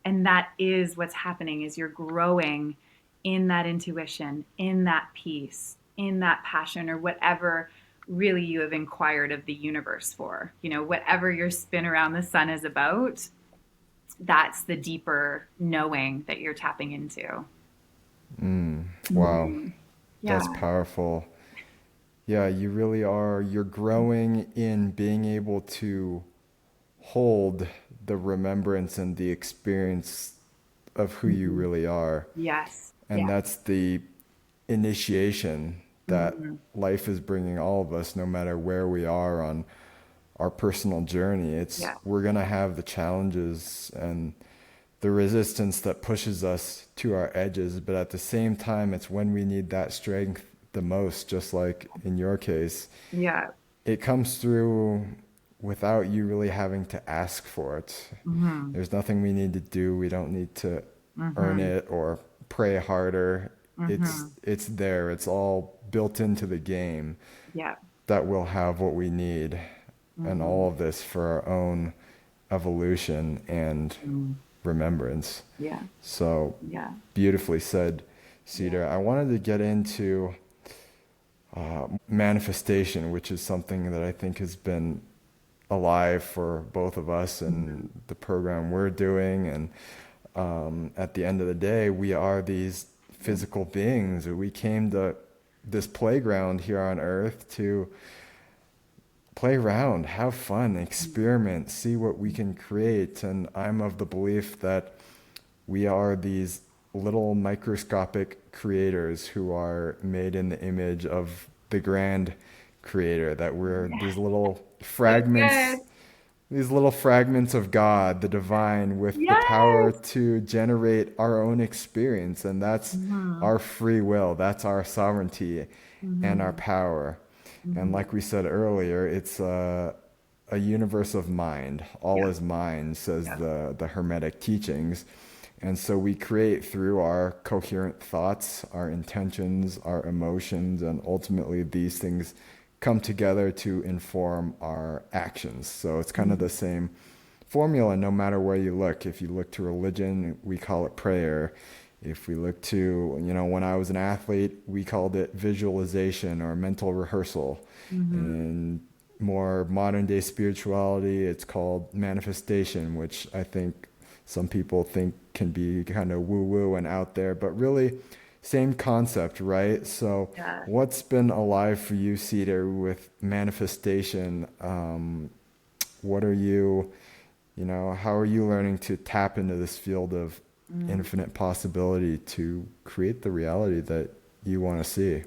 And that is what's happening, is you're growing in that intuition, in that peace, in that passion, or whatever really you have inquired of the universe for. You know, whatever your spin around the sun is about, that's the deeper knowing that you're tapping into. mm. Wow, Mm-hmm. that's Yeah. powerful. Yeah, you really are. You're growing in being able to hold the remembrance and the experience of who you Mm-hmm. really are. Yes. And Yeah. that's the initiation that Mm-hmm. life is bringing all of us, no matter where we are on our personal journey. It's Yeah. we're going to have the challenges and the resistance that pushes us to our edges, but at the same time, it's when we need that strength the most, just like in your case. Yeah. It comes through without you really having to ask for it. Mm-hmm. There's nothing we need to do. We don't need to earn Mm-hmm. it or pray harder. Mm-hmm. It's there. It's all built into the game Yeah. that we'll have what we need, and Mm-hmm. all of this for our own evolution and Mm. remembrance. Yeah. So Yeah. beautifully said, Yeah. Cedar. I wanted to get into manifestation, which is something that I think has been alive for both of us Mm-hmm. and the program we're doing. And at the end of the day, we are these Yeah. physical beings. We came to this playground here on earth to play around, have fun, experiment, see what we can create. And I'm of the belief that we are these little microscopic creators who are made in the image of the grand creator, that we're these little So fragments good. these little fragments of God, the divine, with the power Yes. to generate our own experience. And that's Hmm. our free will, that's our sovereignty and our Hmm. power. And Hmm. like we said earlier, it's a universe of mind. All Yeah. is mind, says Yeah. the Hermetic teachings. And so we create through our coherent thoughts, our intentions, our emotions, and ultimately these things come together to inform our actions. So it's kind of Hmm. the same formula no matter where you look. If you look to religion, we call it prayer. If we look to, when I was an athlete, we called it visualization or mental rehearsal. Hmm. And more modern day spirituality, it's called manifestation, which I think some people think can be kind of woo woo and out there, but really same concept, right? So, Yeah. what's been alive for you, Cedar, with manifestation? What are how are you learning to tap into this field of Mm. infinite possibility to create the reality that you want to see?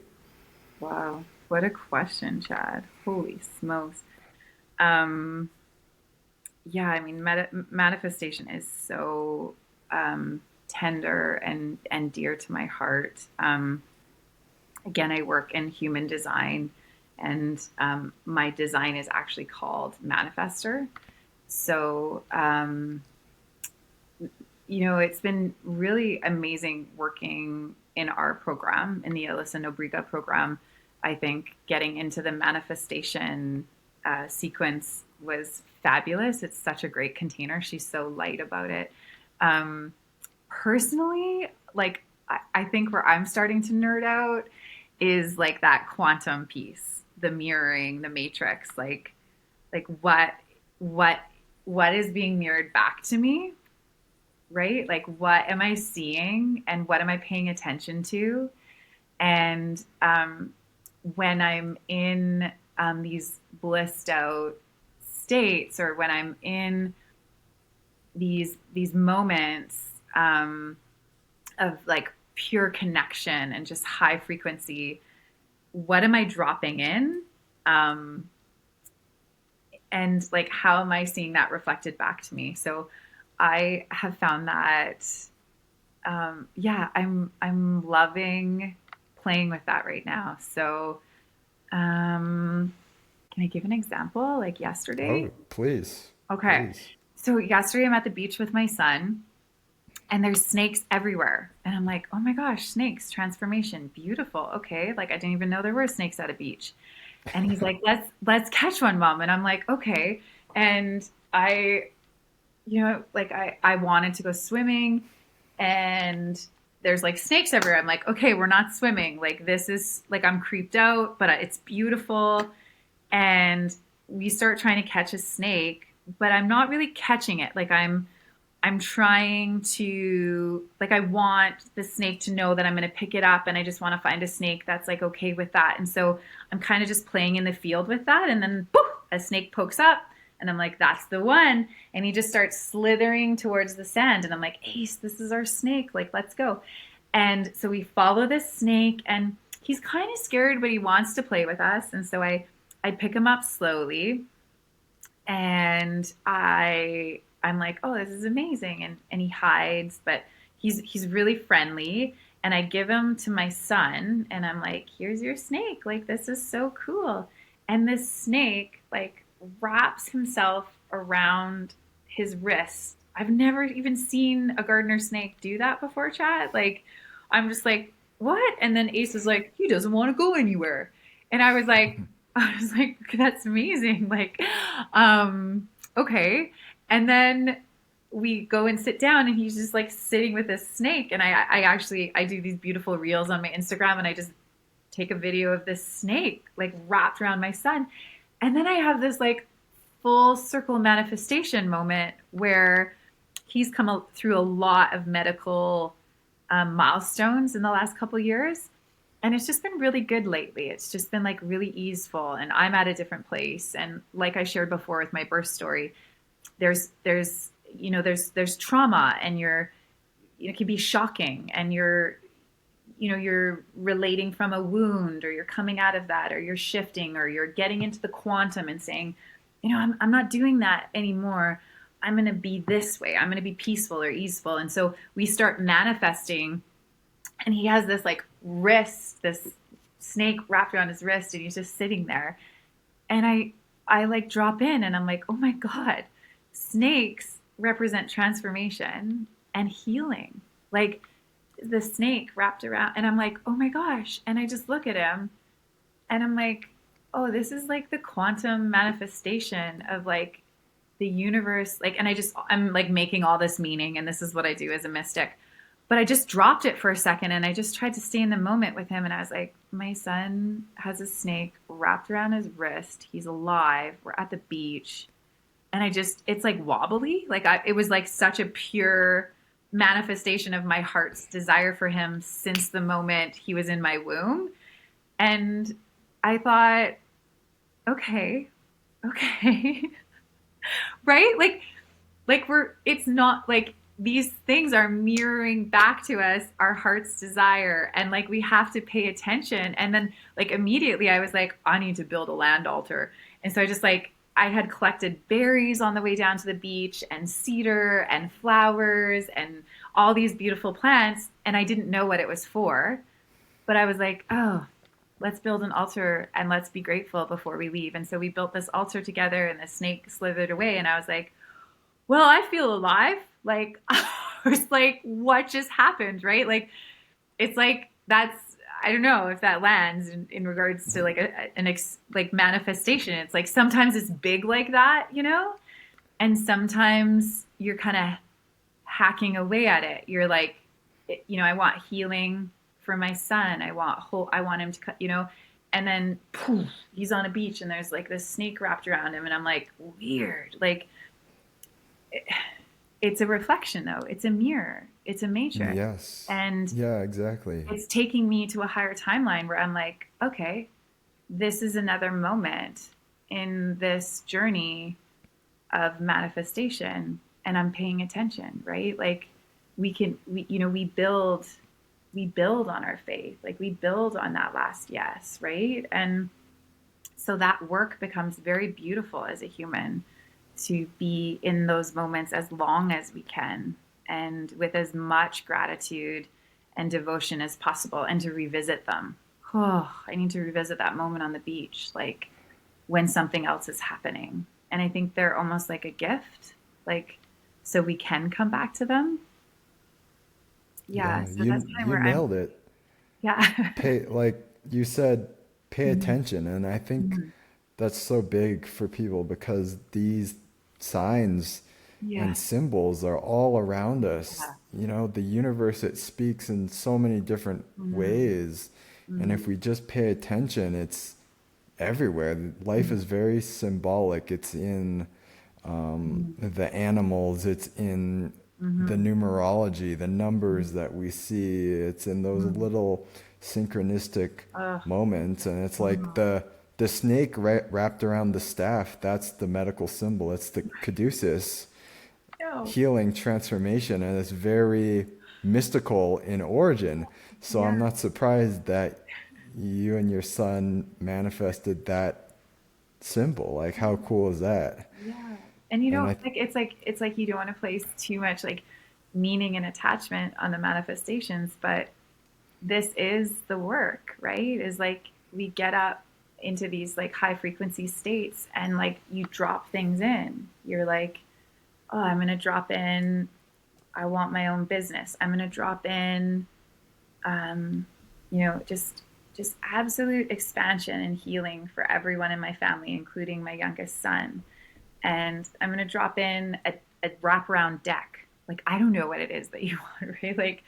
Wow. What a question, Chad. Holy smokes. Um, yeah, I mean, manifestation is so tender and dear to my heart. Again, I work in human design, and my design is actually called Manifester. So, it's been really amazing working in our program, in the Alyssa Nobriga program. I think getting into the manifestation sequence was fabulous. It's such a great container. She's so light about it. Um, Personally, like, I think where I'm starting to nerd out is like that quantum piece, the mirroring, the matrix, like what what is being mirrored back to me, right? Like, what am I seeing and what am I paying attention to? And when I'm in these blissed out states, or when I'm in these moments of like pure connection and just high frequency, what am I dropping in? Um, and like, how am I seeing that reflected back to me? So I have found that yeah, I'm loving playing with that right now. So um, can I give an example? Like yesterday? Oh, please, Okay. please. So yesterday I'm at the beach with my son, and there's snakes everywhere. And I'm like, oh my gosh, snakes, transformation, beautiful. Okay. Like, I didn't even know there were snakes at a beach. And he's like, let's catch one, mom. And I'm like, okay. And I wanted to go swimming, and there's like snakes everywhere. I'm like, okay, we're not swimming. Like, this is like, I'm creeped out, but it's beautiful. And we start trying to catch a snake, but I'm not really catching it. Like, I'm trying to, like, I want the snake to know that I'm going to pick it up, and I just want to find a snake that's like okay with that. And so I'm kind of just playing in the field with that, and then poof, a snake pokes up, and I'm like, that's the one. And he just starts slithering towards the sand, and I'm like, Ace, this is our snake, like, let's go. And so we follow this snake, and he's kind of scared, but he wants to play with us. And so I pick him up slowly, and I'm like, oh, this is amazing. And he hides, but he's really friendly. And I give him to my son, and I'm like, here's your snake. Like, this is so cool. And this snake like wraps himself around his wrist. I've never even seen a gardener snake do that before, Chad. Like, I'm just like, what? And then Ace was like, he doesn't want to go anywhere. And I was like, that's amazing. Like, okay. And then we go and sit down, and he's just like sitting with this snake. And I do these beautiful reels on my Instagram, and I just take a video of this snake like wrapped around my son. And then I have this like full circle manifestation moment where he's come through a lot of medical milestones in the last couple years, and it's just been really good lately. It's just been like really easeful, and I'm at a different place. And like I shared before with my birth story, there's trauma, and it can be shocking, and you're relating from a wound, or you're coming out of that, or you're shifting, or you're getting into the quantum and saying, I'm not doing that anymore. I'm going to be this way. I'm going to be peaceful or easeful. And so we start manifesting, and he has this like wrist, this snake wrapped around his wrist, and he's just sitting there. And I like drop in and I'm like, oh my God, snakes represent transformation and healing. Like the snake wrapped around, and I'm like, oh my gosh. And I just look at him and I'm like, oh, this is like the quantum manifestation of like the universe. Like, and I'm like making all this meaning, and this is what I do as a mystic. But I just dropped it for a second and I just tried to stay in the moment with him. And I was like, my son has a snake wrapped around his wrist. He's alive. We're at the beach. And it's like wobbly. It was like such a pure manifestation of my heart's desire for him since the moment he was in my womb. And I thought, okay, okay. Right? It's not like these things are mirroring back to us our heart's desire, and like we have to pay attention. And then like immediately I was like, I need to build a land altar. And so I had collected berries on the way down to the beach, and cedar and flowers and all these beautiful plants, and I didn't know what it was for, but I was like, oh, let's build an altar and let's be grateful before we leave. And so we built this altar together, and the snake slithered away, and I was like, well, I feel alive. Like, I was like, what just happened? Right? Like, it's like, I don't know if that lands in regards to like like manifestation. It's like, sometimes it's big like that, and sometimes you're kind of hacking away at it. You're like, I want healing for my son. I want him to cut, and then poof, he's on a beach and there's like this snake wrapped around him. And I'm like, weird. Like, it's a reflection though. It's a mirror. It's a matrix. Yes. And Yeah, exactly. it's taking me to a higher timeline where I'm like, okay, this is another moment in this journey of manifestation, and I'm paying attention, right? Like we build on our faith. Like we build on that last yes, right? And so that work becomes very beautiful as a human, to be in those moments as long as we can, and with as much gratitude and devotion as possible, and to revisit them. Oh, I need to revisit that moment on the beach, like when something else is happening. And I think they're almost like a gift, like, so we can come back to them. Yeah. Yeah, So that's you kind of you where I'm, nailed it. yeah. Pay, like you said, pay Mhm. attention, and I think Mhm. that's so big for people because these signs and Yes. symbols are all around us. Yeah. The universe, it speaks in so many different Mhm. ways, and if Mhm. we just pay attention, it's everywhere. Life is very symbolic. It's in Mhm. the animals, it's in the Mhm. numerology, the numbers Mhm. that we see, it's in those Mhm. little synchronistic Ugh. moments. And it's like Mhm. the snake wrapped around the staff, that's the medical symbol. It's the caduceus, No. healing transformation, and it's very mystical in origin. So Yeah. I'm not surprised that you and your son manifested that symbol. Like, how cool is that? Yeah. And And I, it's like you don't want to place too much like meaning and attachment on the manifestations, but this is the work, right? Is like we get up into these like high frequency states, and like you drop things in. You're like, oh, I'm going to drop in, I want my own business. I'm going to drop in, um, just absolute expansion and healing for everyone in my family, including my youngest son. And I'm going to drop in a wraparound deck. Like, I don't know what it is that you want, right? Like,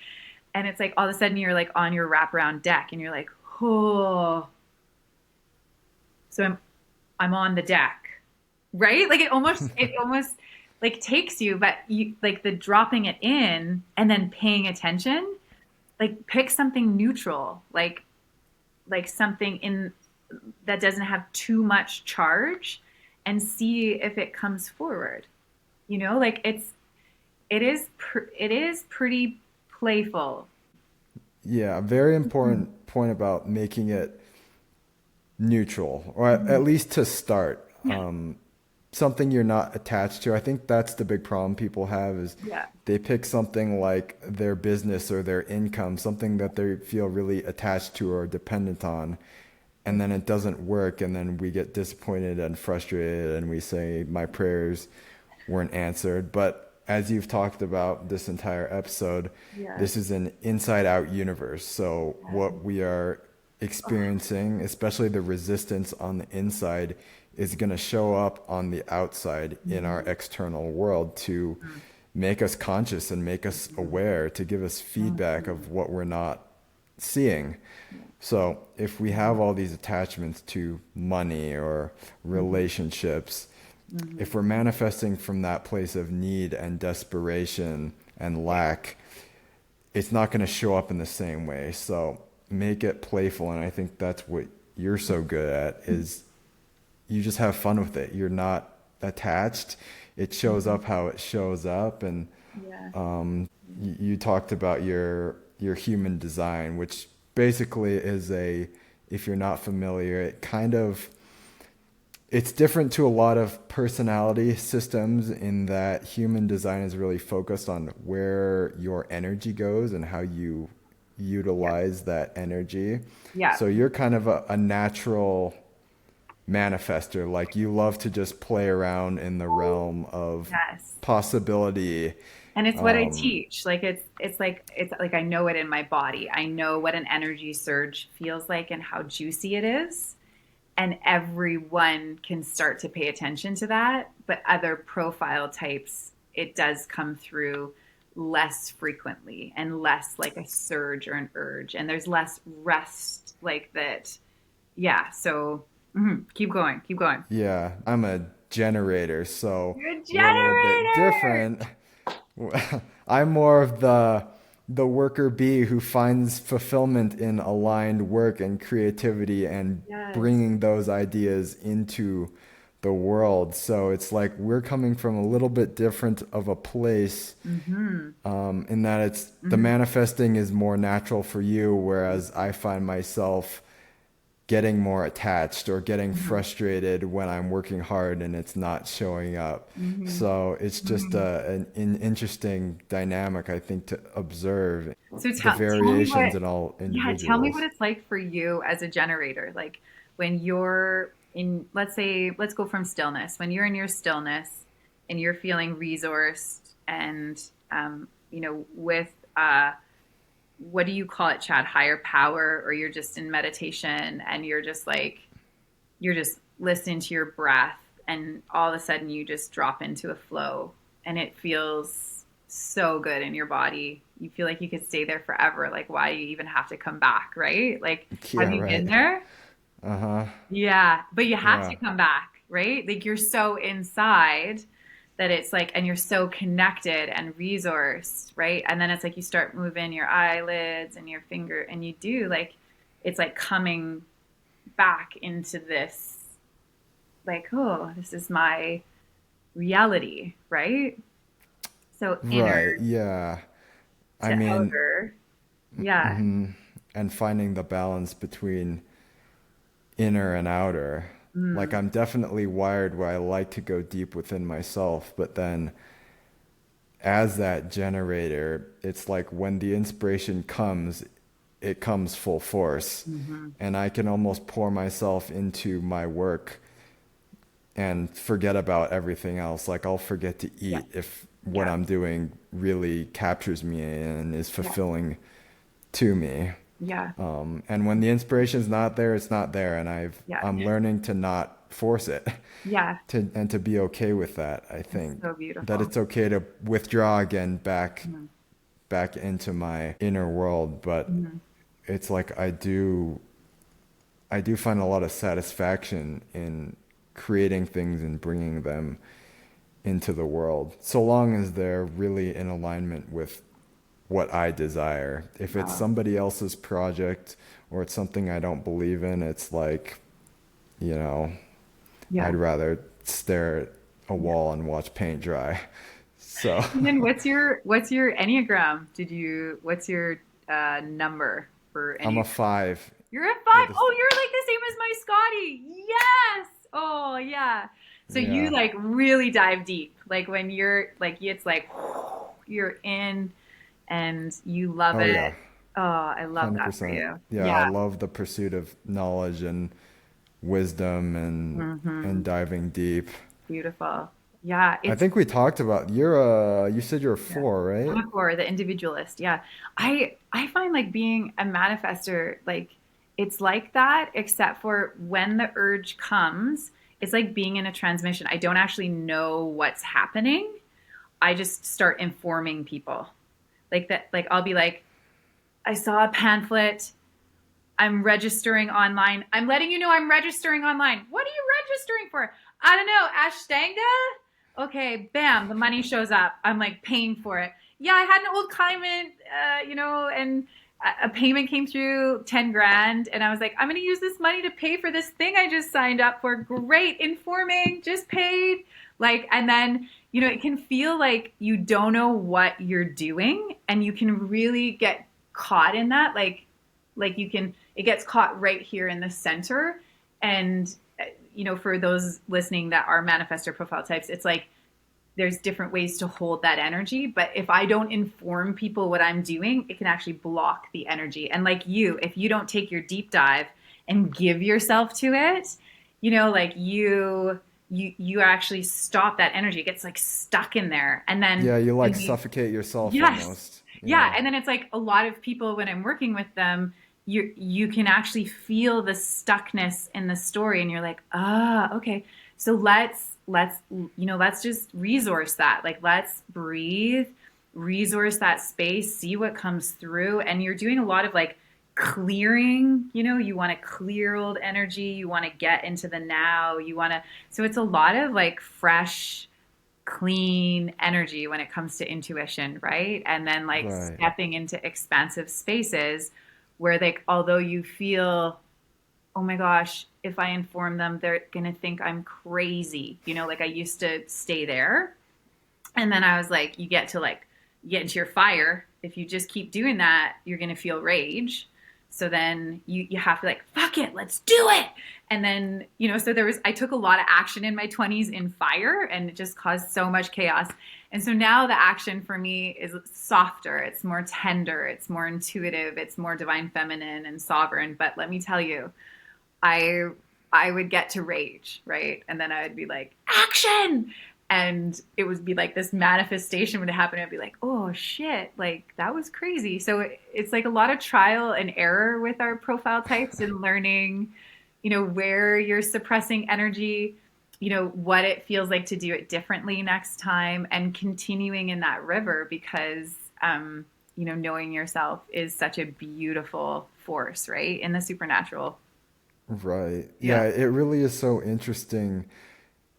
and it's like all of a sudden you're like on your wraparound deck, and you're like, oh, so I'm on the deck, right? Like it almost like takes you, but you like the dropping it in and then paying attention, like pick something neutral, like something in that doesn't have too much charge, and see if it comes forward. Like it is pretty playful. yeah, a very Mhm. important point about making it neutral, or at Mhm. least to start. Yeah. something you're not attached to. I think that's the big problem people have is Yeah. they pick something like their business or their income, something that they feel really attached to or dependent on, and then it doesn't work, and then we get disappointed and frustrated and we say my prayers weren't answered. But as you've talked about this entire episode, Yeah. this is an inside out universe. So what we are experiencing, especially the resistance on the inside, is going to show up on the outside in our Mhm. external world to make us conscious and make us aware, to give us feedback Mhm. of what we're not seeing. So if we have all these attachments to money or Mhm. relationships, if Mhm. we're manifesting from that place of need and desperation and Yeah. lack, it's not going to show up in the same way. So make it playful. And I think that's what you're so good at is you just have fun with it. You're not attached. It shows Mhm. up how it shows up. And Yeah. you talked about your human design, which basically is a, if you're not familiar, it kind of, it's different to a lot of personality systems in that human design is really focused on where your energy goes and how you Yeah. utilize that energy. Yeah. So you're kind of a natural manifester. Like you love to just play around in the realm of Yes. possibility. And it's what I teach. Like it's like I know it in my body. I know what an energy surge feels like and how juicy it is. And everyone can start to pay attention to that, but other profile types it does come through less frequently and less like a surge or an urge, and there's less rest like that. Yeah, so keep going, keep going. Yeah, I'm a generator, so You're a we're a little bit generator. different. I'm more of the worker bee who finds fulfillment in aligned work and creativity and Yes. bringing those ideas into the world. So it's like we're coming from a little bit different of a place, Mm-hmm. in that it's the Mm-hmm. manifesting is more natural for you, whereas I find myself getting more attached or getting Mm-hmm. frustrated when I'm working hard and it's not showing up. Mm-hmm. So it's just Mm-hmm. an interesting dynamic, I think, to observe So the tell me what, variations in all yeah, tell me what individuals. it's like for you as a generator. Like when you're in, let's say, let's go from stillness. When you're in your stillness and you're feeling resourced and, with, what do you call it, Chad? Higher power, or you're just in meditation and you're just like, you're just listening to your breath and all of a sudden you just drop into a flow and it feels so good in your body. You feel like you could stay there forever. Like, why do you even have to come back, right? Like, have Yeah, you been right. there? Uh-huh. Yeah, but you have Yeah. to come back, right? Like, you're so inside that it's like, and you're so connected and resourced, right? And then it's like you start moving your eyelids and your finger, and you do like, it's like coming back into this, like, oh, this is my reality, right? So inner Right. Yeah. I to mean, outer. Yeah. and finding the balance between inner and outer. Like Mm. I'm definitely wired where I like to go deep within myself, but then as that generator, it's like when the inspiration comes, it comes full force. Mm-hmm. And I can almost pour myself into my work and forget about everything else. Like I'll forget to Yeah. eat if what Yeah. I'm doing really captures me and is Yeah. fulfilling to me. Yeah. And when the inspiration's not there, it's not there. And Yeah. I'm learning to not force it Yeah. and to be okay with that. I It's think so that beautiful. it's okay to withdraw again Mm-hmm. back into my inner world. But Mm-hmm. it's like I do find a lot of satisfaction in creating things and bringing them into the world, so long as they're really in alignment with what I desire. If it's Wow. somebody else's project or it's something I don't believe in, it's like, you know, Yeah. I'd rather stare at a Yeah. wall and watch paint dry. So And then what's your Enneagram? What's your number for I'm a Enneagram? 5 You're a with five. a, Oh, you're like the same as my Scotty. Yes. Oh, yeah. So you Yeah. like really dive deep. Like when you're like, it's like you're in and you love Oh it. yeah. Oh, I love that for 100%. you. Yeah, I Yeah. love the pursuit of knowledge and wisdom and Hmm. diving deep. Beautiful. Yeah. I It's, think we talked about you said you're yeah. 4, right? I'm a core, the individualist. Yeah. I find like being a manifester, like it's like that, except for when the urge comes, it's like being in a transmission. I don't actually know what's happening. I just start informing people. Like that, like I'll be like, I saw a pamphlet. I'm registering online. I'm letting you know I'm registering online. What are you registering for? I don't know. Ashtanga? Okay, bam, the money shows up. I'm like paying for it. Yeah, I had an old client, and a payment came through 10 grand. And I was like, I'm going to use this money to pay for this thing I just signed up for. Great, informing, just paid. Like, and then, it can feel like you don't know what you're doing and you can really get caught in that. Like you can, it gets caught right here in the center. And for those listening that are manifestor profile types, it's like there's different ways to hold that energy, but if I don't inform people what I'm doing, it can actually block the energy. And like you, if you don't take your deep dive and give yourself to it, like you actually stop that energy. It gets like stuck in there, and then Yeah, you like maybe. suffocate yourself Yes. almost. Yeah. Yeah. And then it's like a lot of people when I'm working with them, you can actually feel the stuckness in the story and you're like, okay. So let's just resource that. Like let's breathe, resource that space, see what comes through. And you're doing a lot of like clearing, you want to clear old energy, you want to get into the now, so it's a lot of like fresh clean energy when it comes to intuition, right? And then like Right. stepping into expansive spaces where like although you feel, oh my gosh, if I inform them, they're gonna think I'm crazy. Like I used to stay there. And then I was like, you get to like get into your fire. If you just keep doing that, you're gonna feel rage. So then you have to like, fuck it, let's do it. And then, so I took a lot of action in my 20s in fire and it just caused so much chaos. And so now the action for me is softer, it's more tender, it's more intuitive, it's more divine feminine and sovereign. But let me tell you, I I would get to rage, right? And then I would be like, action. And it would be like this manifestation would happen. I'd be like, oh shit, like that was crazy. So it's like a lot of trial and error with our profile types and learning, where you're suppressing energy, what it feels like to do it differently next time and continuing in that river because, knowing yourself is such a beautiful force, right? In the supernatural. Right. Yeah. Yeah, it really is so interesting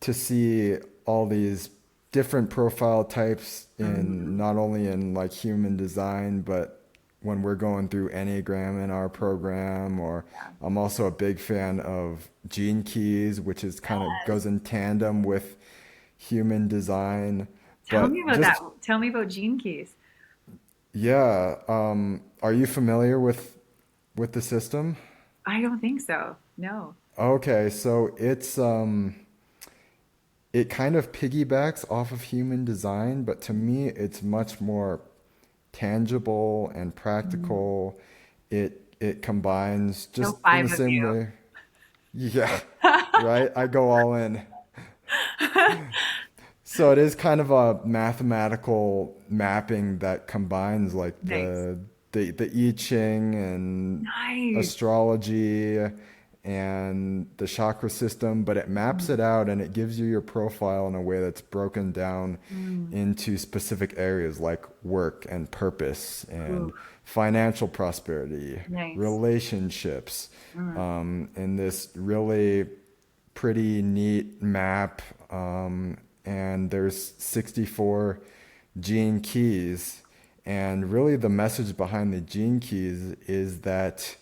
to see all these different profile types in Hmm. not only in like human design, but when we're going through Enneagram in our program, or Yeah. I'm also a big fan of gene keys, which is kind of Yes. goes in tandem with human design. Tell me But about that. just, Tell me about gene keys. yeah, are you familiar with the system? I don't think so. No. Okay, so it kind of piggybacks off of human design, but to me, it's much more tangible and Mm. practical. It combines So just in the five of same you. way. Yeah, right? I go all in. So it is kind of a mathematical mapping that combines like Nice. the I Ching and Nice. astrology and the chakra system, but it maps it out and it gives you your profile in a way that's broken down Mm. into specific areas like work and purpose and Ooh, financial prosperity, nice. relationships, Mm. in this really pretty neat map. And there's 64 gene keys. And really, the message behind the gene keys is that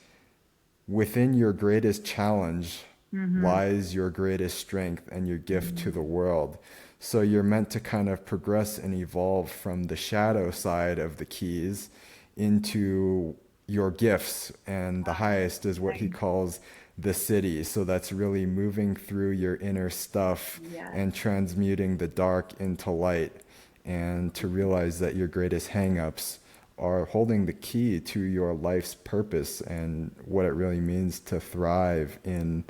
within your greatest challenge Mm-hmm. lies your greatest strength and your gift to Mm. the world. So you're meant to kind of progress and evolve from the shadow side of the keys into your gifts. And the highest is what he Nice. calls the city. So that's really moving through your inner stuff Yes. and transmuting the dark into light, and to realize that your greatest hangups are holding the key to your life's purpose and what it really means to thrive in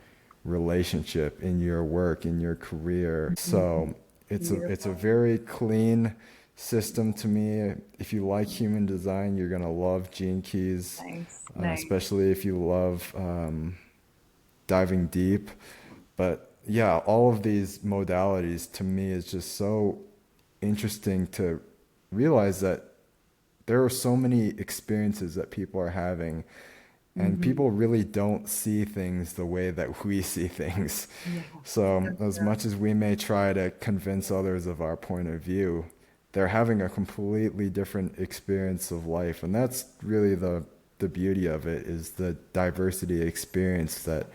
relationship, in your work, in your career. Mhm. So it's a Beautiful. very clean system to me. If you like human design, you're gonna love Gene Keys, Nice. Nice. especially if you love diving deep. But yeah, all of these modalities to me is just so interesting to realize that there are so many experiences that people are having, and Hmm. people really don't see things the way that we see things. Yeah. So, So as true. much as we may try to convince others of our point of view, they're having a completely different experience of life. And that's really the beauty of it, is the diversity experience that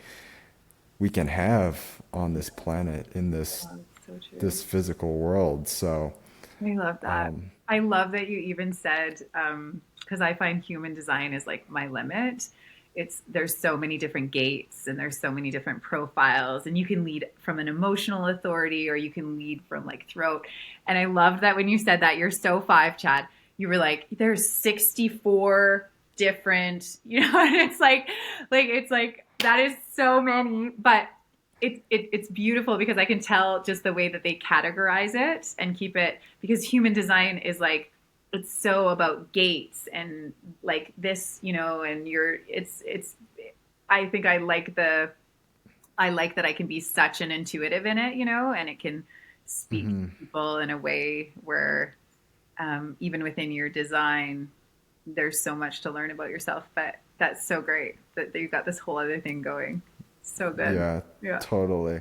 we can have on this planet, in Oh, it's so true. this physical world. So, I love that. I love that you even said, because I find human design is like my limit. It's there's so many different gates and there's so many different profiles, and you can lead from an emotional authority or you can lead from like throat. And I loved that when you said that you're so five, Chad. You were like, there's 64 different, and it's like that is so many, but it's beautiful because I can tell just the way that they categorize it and keep it, because human design is like it's so about gates and like this, and you're it's I think I like that I can be such an intuitive in it, and it can speak to mhm. people in a way where even within your design there's so much to learn about yourself. But that's so great that you've got this whole other thing going. So good. Yeah, Yeah. totally.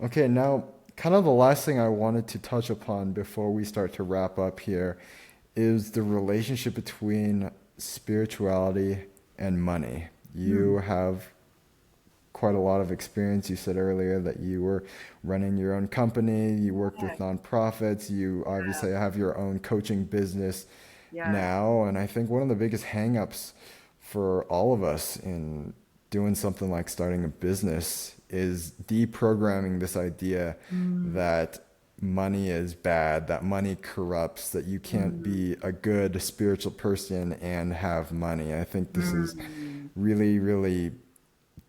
Okay, now kind of the last thing I wanted to touch upon before we start to wrap up here is the relationship between spirituality and money. You Mm. have quite a lot of experience. You said earlier that you were running your own company, you worked with Yeah. nonprofits, you obviously have your own coaching business Yeah. now. And I think one of the biggest hangups for all of us in doing something like starting a business is deprogramming this idea Mm. that money is bad, that money corrupts, that you can't Mm. be a good spiritual person and have money. I think this is Mm. really, really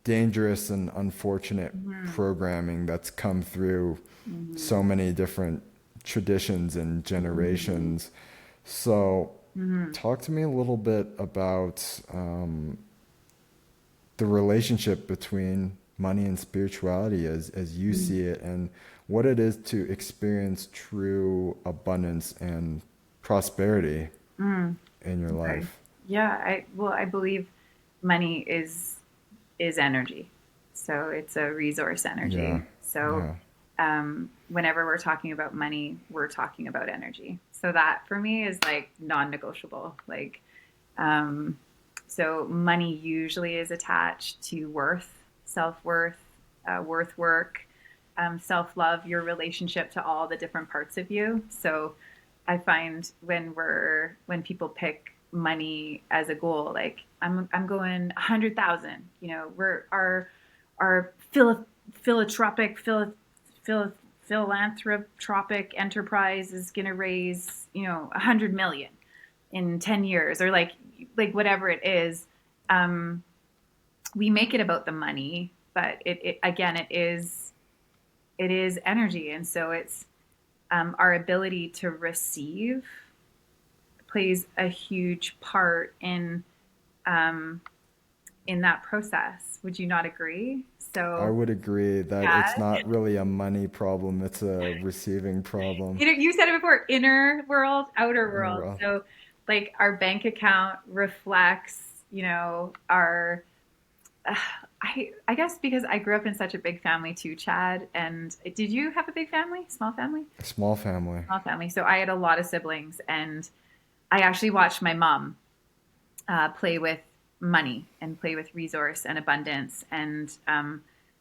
dangerous and unfortunate Mm. programming that's come through so Mm. many different traditions and Mm. generations. So, Mm. talk to me a little bit about the relationship between money and spirituality as you Mm. see it, and what it is to experience true abundance and prosperity Mm. in your Okay. life. Yeah, I believe money is energy. So it's a resource Yeah, energy. So yeah. whenever we're talking about money, we're talking about energy. So that for me is like non-negotiable. Like um, so money usually is attached to worth, self-worth, worth work, self-love, your relationship to all the different parts of you. So I find when people pick money as a goal, like I'm going 100,000. We're our philanthropic phil, philanthropic enterprise is going to raise 100 million in 10 years, or like whatever it is. Um, we make it about the money, but it again it is energy, and so it's our ability to receive plays a huge part um, in that process. Would you not agree? I So would agree that yeah, it's not really a money problem, it's a receiving problem. you said it before: inner world, outer And world. we're all- So like our bank account reflects, our. Uh, I guess because I grew up in such a big family too, Chad. And did you have a big family? Small family? Small family. Small family. So I had a lot of siblings, and I actually watched my mom play with money and play with resource and abundance and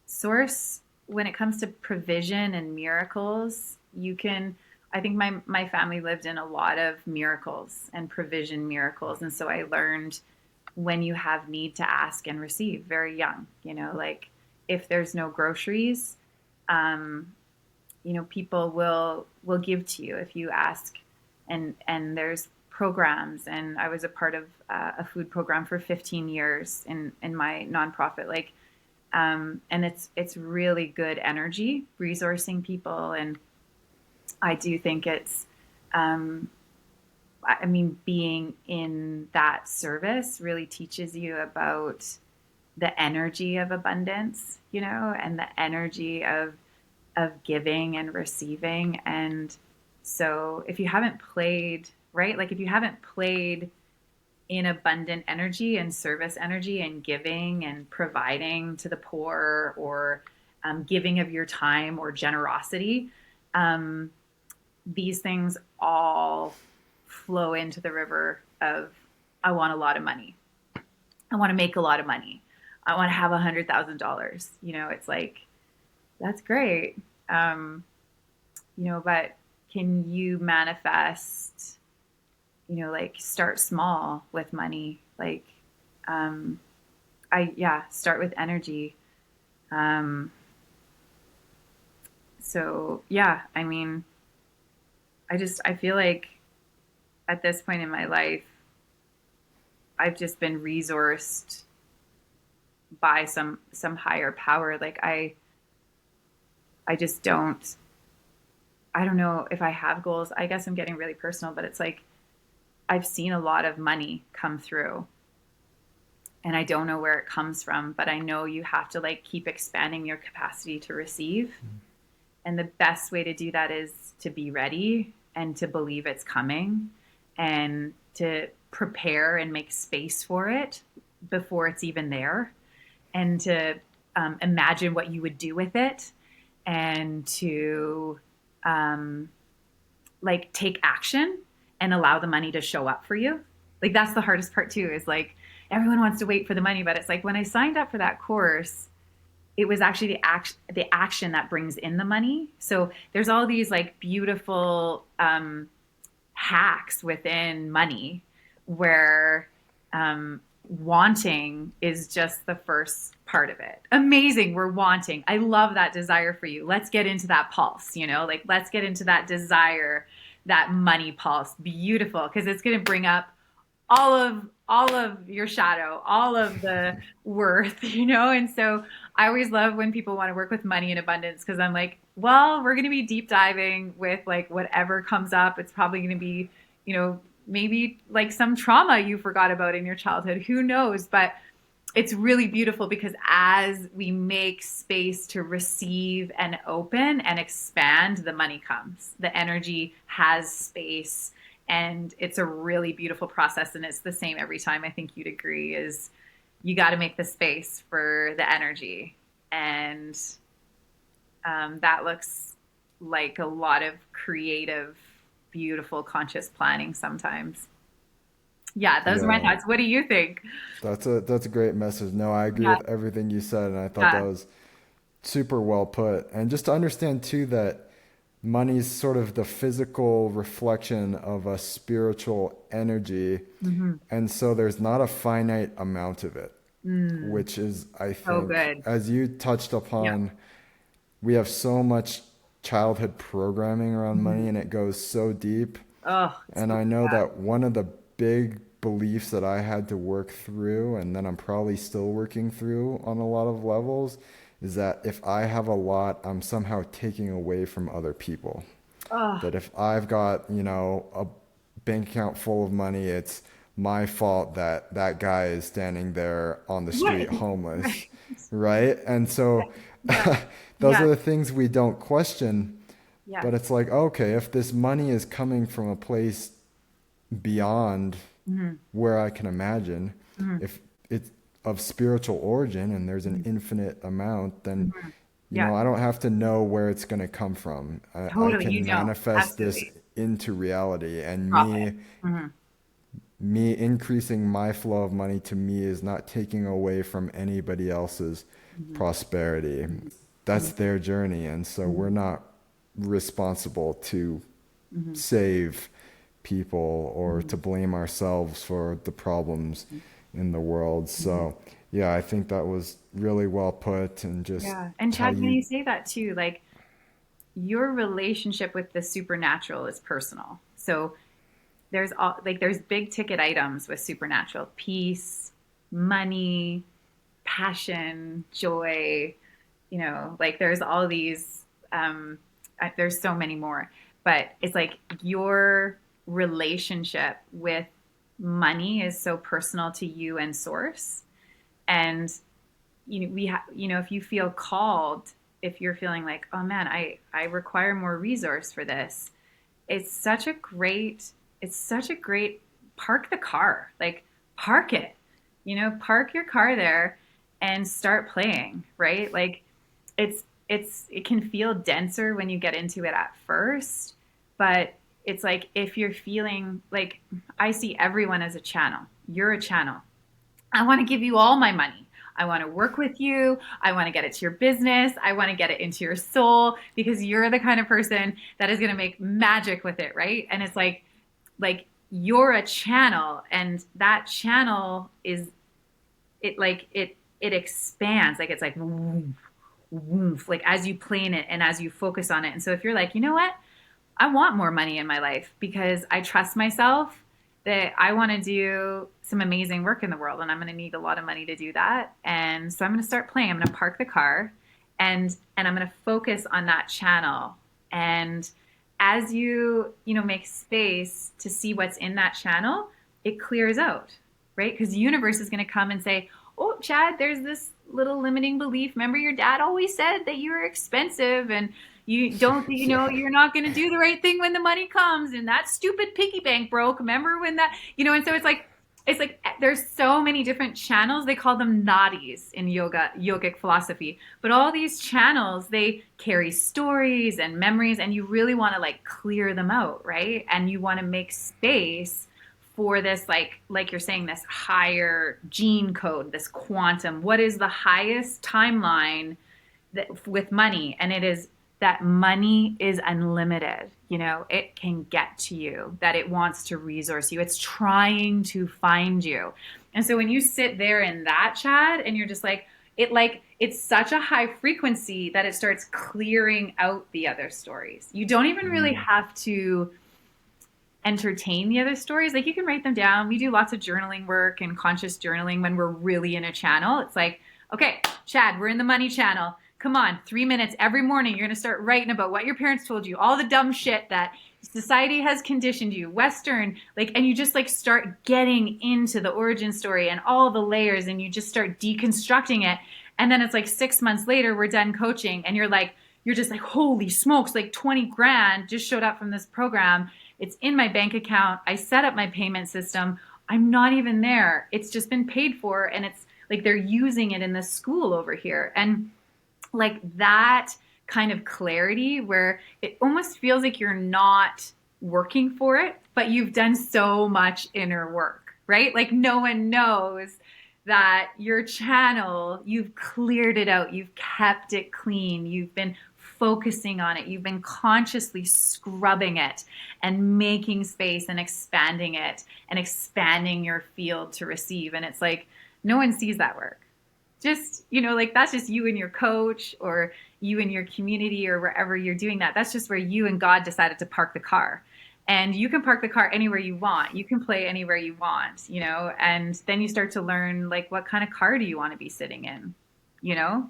source. When it comes to provision and miracles, you can. I think my family lived in a lot of miracles and provision miracles, and so I learned when you have need to ask and receive very young. Like if there's no groceries, um, people will give to you if you ask. And there's programs, and I was a part of a food program for 15 years in my nonprofit. And it's really good energy resourcing people. And I do think it's, um, I mean, being in that service really teaches you about the energy of abundance, and the energy of giving and receiving. And so if you haven't played, right, like if you haven't played in abundant energy and service energy and giving and providing to the poor, or giving of your time or generosity, um, these things all flow into the river of, I want a lot of money. I want to make a lot of money. I want to have $100,000. It's like, that's great. But can you manifest, like start small with money? Like, start with energy. Um, so yeah, I mean, I feel like at this point in my life, I've just been resourced by some higher power. Like I just I don't know if I have goals. I guess I'm getting really personal, but it's like I've seen a lot of money come through, and I don't know where it comes from, but I know you have to like keep expanding your capacity to receive. And the best way to do that is to be ready and to believe it's coming, and to prepare and make space for it before it's even there, and to imagine what you would do with it, and to like take action and allow the money to show up for you. Like that's the hardest part too, is like everyone wants to wait for the money, but it's like when I signed up for that course, it was actually the action that brings in the money. So there's all these like beautiful hacks within money, where wanting is just the first part of it. Amazing. We're wanting. I love that desire for you. Let's get into that pulse, like let's get into that desire, that money pulse. Beautiful. Because it's going to bring up all of your shadow, all of the worth, And so I always love when people want to work with money and abundance, because I'm like, well, we're going to be deep diving with like whatever comes up. It's probably going to be, maybe like some trauma you forgot about in your childhood. Who knows? But it's really beautiful, because as we make space to receive and open and expand, the money comes. The energy has space. And it's a really beautiful process. And it's the same every time. I think you'd agree, is you got to make the space for the energy. And that looks like a lot of creative, beautiful, conscious planning sometimes. Yeah, those are my Yeah, thoughts. What do you think? that's a great message. No, I agree Yeah, with everything you said, and I thought that yeah. was super well put. And just to understand too that money's sort of the physical reflection of a spiritual energy, Mm-hmm. and so there's not a finite amount of it, Mm, which is, I so think, good. as you touched Yeah. upon, we have so much childhood programming around Mm-hmm. money, and it goes so deep. Oh, it's And I know that one of the big beliefs that I had to work through, and then I'm probably still working through on a lot of levels, is that if I have a lot, I'm somehow taking away from other people. oh, That if I've got, a bank account full of money, it's my fault that that guy is standing there on the street right, right, homeless, right? And so yeah, those yeah, are the things we don't question. yeah. But it's like, okay, if this money is coming from a place beyond Mm-hmm. where I can imagine, Mm-hmm. if it's of spiritual origin and there's an Mm-hmm. infinite amount, then, Mm-hmm. Yeah, I don't have to know where it's going to come from. I totally. can You don't. manifest this Absolutely. into reality. And Profit. Mm-hmm. me increasing my flow of money to me is not taking away from anybody else's Mm-hmm. prosperity. That's their journey. And so we're Mm-hmm. not responsible to Mm-hmm. save people or Mm-hmm. to blame ourselves for the problems in the world. So yeah, I think that was really well put, and just Yeah. And how Chad, when you. you say that too, like your relationship with the supernatural is personal. So there's all like there's big ticket items with supernatural: peace, money, passion, joy, like there's all these there's so many more, but it's like your relationship with money is so personal to you and source. And if you feel called, if you're feeling like, oh man, I require more resource for this, it's such a great park the car, like park it, park your car there and start playing, right? Like it can feel denser when you get into it at first, but it's like if you're feeling like, I see everyone as a channel. You're a channel. I want to give you all my money. I want to work with you. I want to get it to your business. I want to get it into your soul because you're the kind of person that is going to make magic with it, right? And it's like you're a channel, and that channel is it expands, like it's like woof, woof, like as you plane it and as you focus on it. And so if you're like, you know what, I want more money in my life because I trust myself that I want to do some amazing work in the world, and I'm going to need a lot of money to do that. And so I'm going to start playing. I'm going to park the car, and I'm going to focus on that channel. And as make space to see what's in that channel, it clears out, right? Because the universe is going to come and say, oh, Chad, there's this little limiting belief. Remember, your dad always said that you were expensive, and you don't, Yeah. you're not going to do the right thing when the money comes, and that stupid piggy bank broke. Remember when that, and so it's like there's so many different channels. They call them nadis in yogic philosophy. But all these channels, they carry stories and memories, and you really want to like clear them out, right? And you want to make space for this, like you're saying, this higher gene code, this quantum. What is the highest timeline with money? And it is that money is unlimited. It can get to you, that it wants to resource you. It's trying to find you. And so when you sit there in that, Chad, and you're just it's such a high frequency that it starts clearing out the other stories. You don't even really Mm. have to entertain the other stories. Like you can write them down. We do lots of journaling work and conscious journaling when we're really in a channel. It's like, okay, Chad, we're in the money channel. Come on, 3 minutes every morning. You're going to start writing about what your parents told you, all the dumb shit that society has conditioned you, Western, and you just start getting into the origin story and all the layers, and you just start deconstructing it. And then it's like 6 months later, we're done coaching, and you're just like, holy smokes, like 20 grand just showed up from this program. It's in my bank account. I set up my payment system. I'm not even there. It's just been paid for, and it's like they're using it in the school over here. And like that kind of clarity where it almost feels like you're not working for it, but you've done so much inner work, right? Like no one knows that your channel, you've cleared it out, you've kept it clean, you've been focusing on it, you've been consciously scrubbing it and making space and expanding your field to receive. And it's like no one sees that work. Just, like that's just you and your coach, or you and your community, or wherever you're doing that. That's just where you and God decided to park the car. And you can park the car anywhere you want. You can play anywhere you want, and then you start to learn like what kind of car do you want to be sitting in, you know?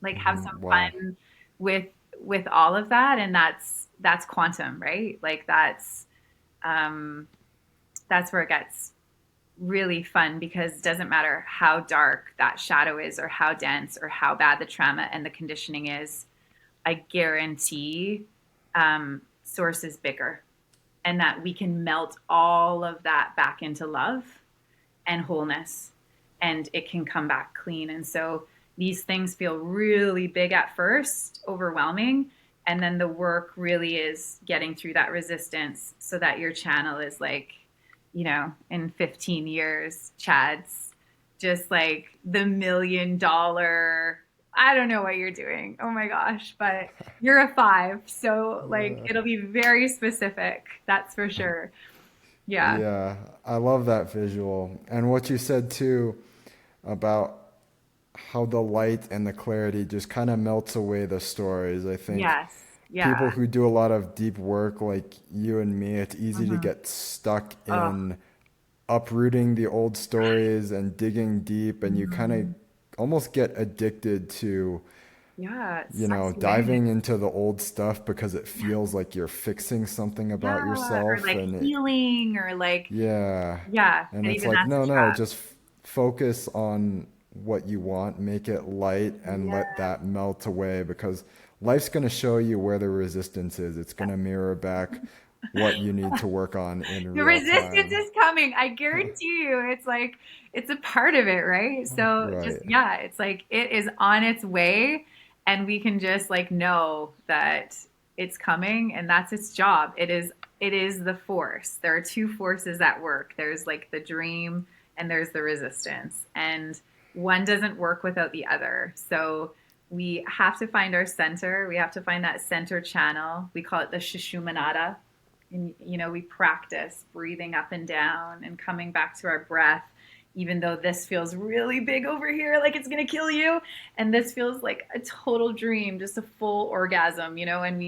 Like have some Wow. fun with all of that. And that's quantum, right? Like um that's where it gets really fun, because it doesn't matter how dark that shadow is or how dense or how bad the trauma and the conditioning is. I guarantee source is bigger, and that we can melt all of that back into love and wholeness, and it can come back clean. And so these things feel really big at first, overwhelming, and then the work really is getting through that resistance so that your channel is like, in 15 years, Chad's just like the $1 million. I don't know what you're doing. Oh my gosh, but you're a 5. So like it'll be very specific. That's for sure. Yeah. Yeah, I love that visual. And what you said too about how the light and the clarity just kind of melts away the stories. I think Yes. people Yeah. who do a lot of deep work like you and me, it's easy to Hmm. get stuck Oh, in uprooting the old stories and digging deep, and you kind of mhm. almost get addicted to, Yeah, it you sucks know, you in. diving into the old stuff because it feels like you're fixing something about Yeah, or yourself like and it, healing, or like, yeah. yeah, And and it's even like, that's a no, no, trap. just focus on what you want, make it light, and let Yeah. that melt away because life's going to show you where the resistance is. It's going to mirror back what you need to work on in The real resistance time. is coming. I guarantee you. It's like it's a part of it, right? So just Right, yeah, it's like it is on its way, and we can just like know that it's coming, and that's its job. It is the force. There are two forces at work. There's like the dream and there's the resistance. And one doesn't work without the other. So we have to find our center. We have to find that center channel. We call it the Shishumanada, and we practice breathing up and down and coming back to our breath, even though this feels really big over here, like it's going to kill you, and this feels like a total dream, just a full orgasm, and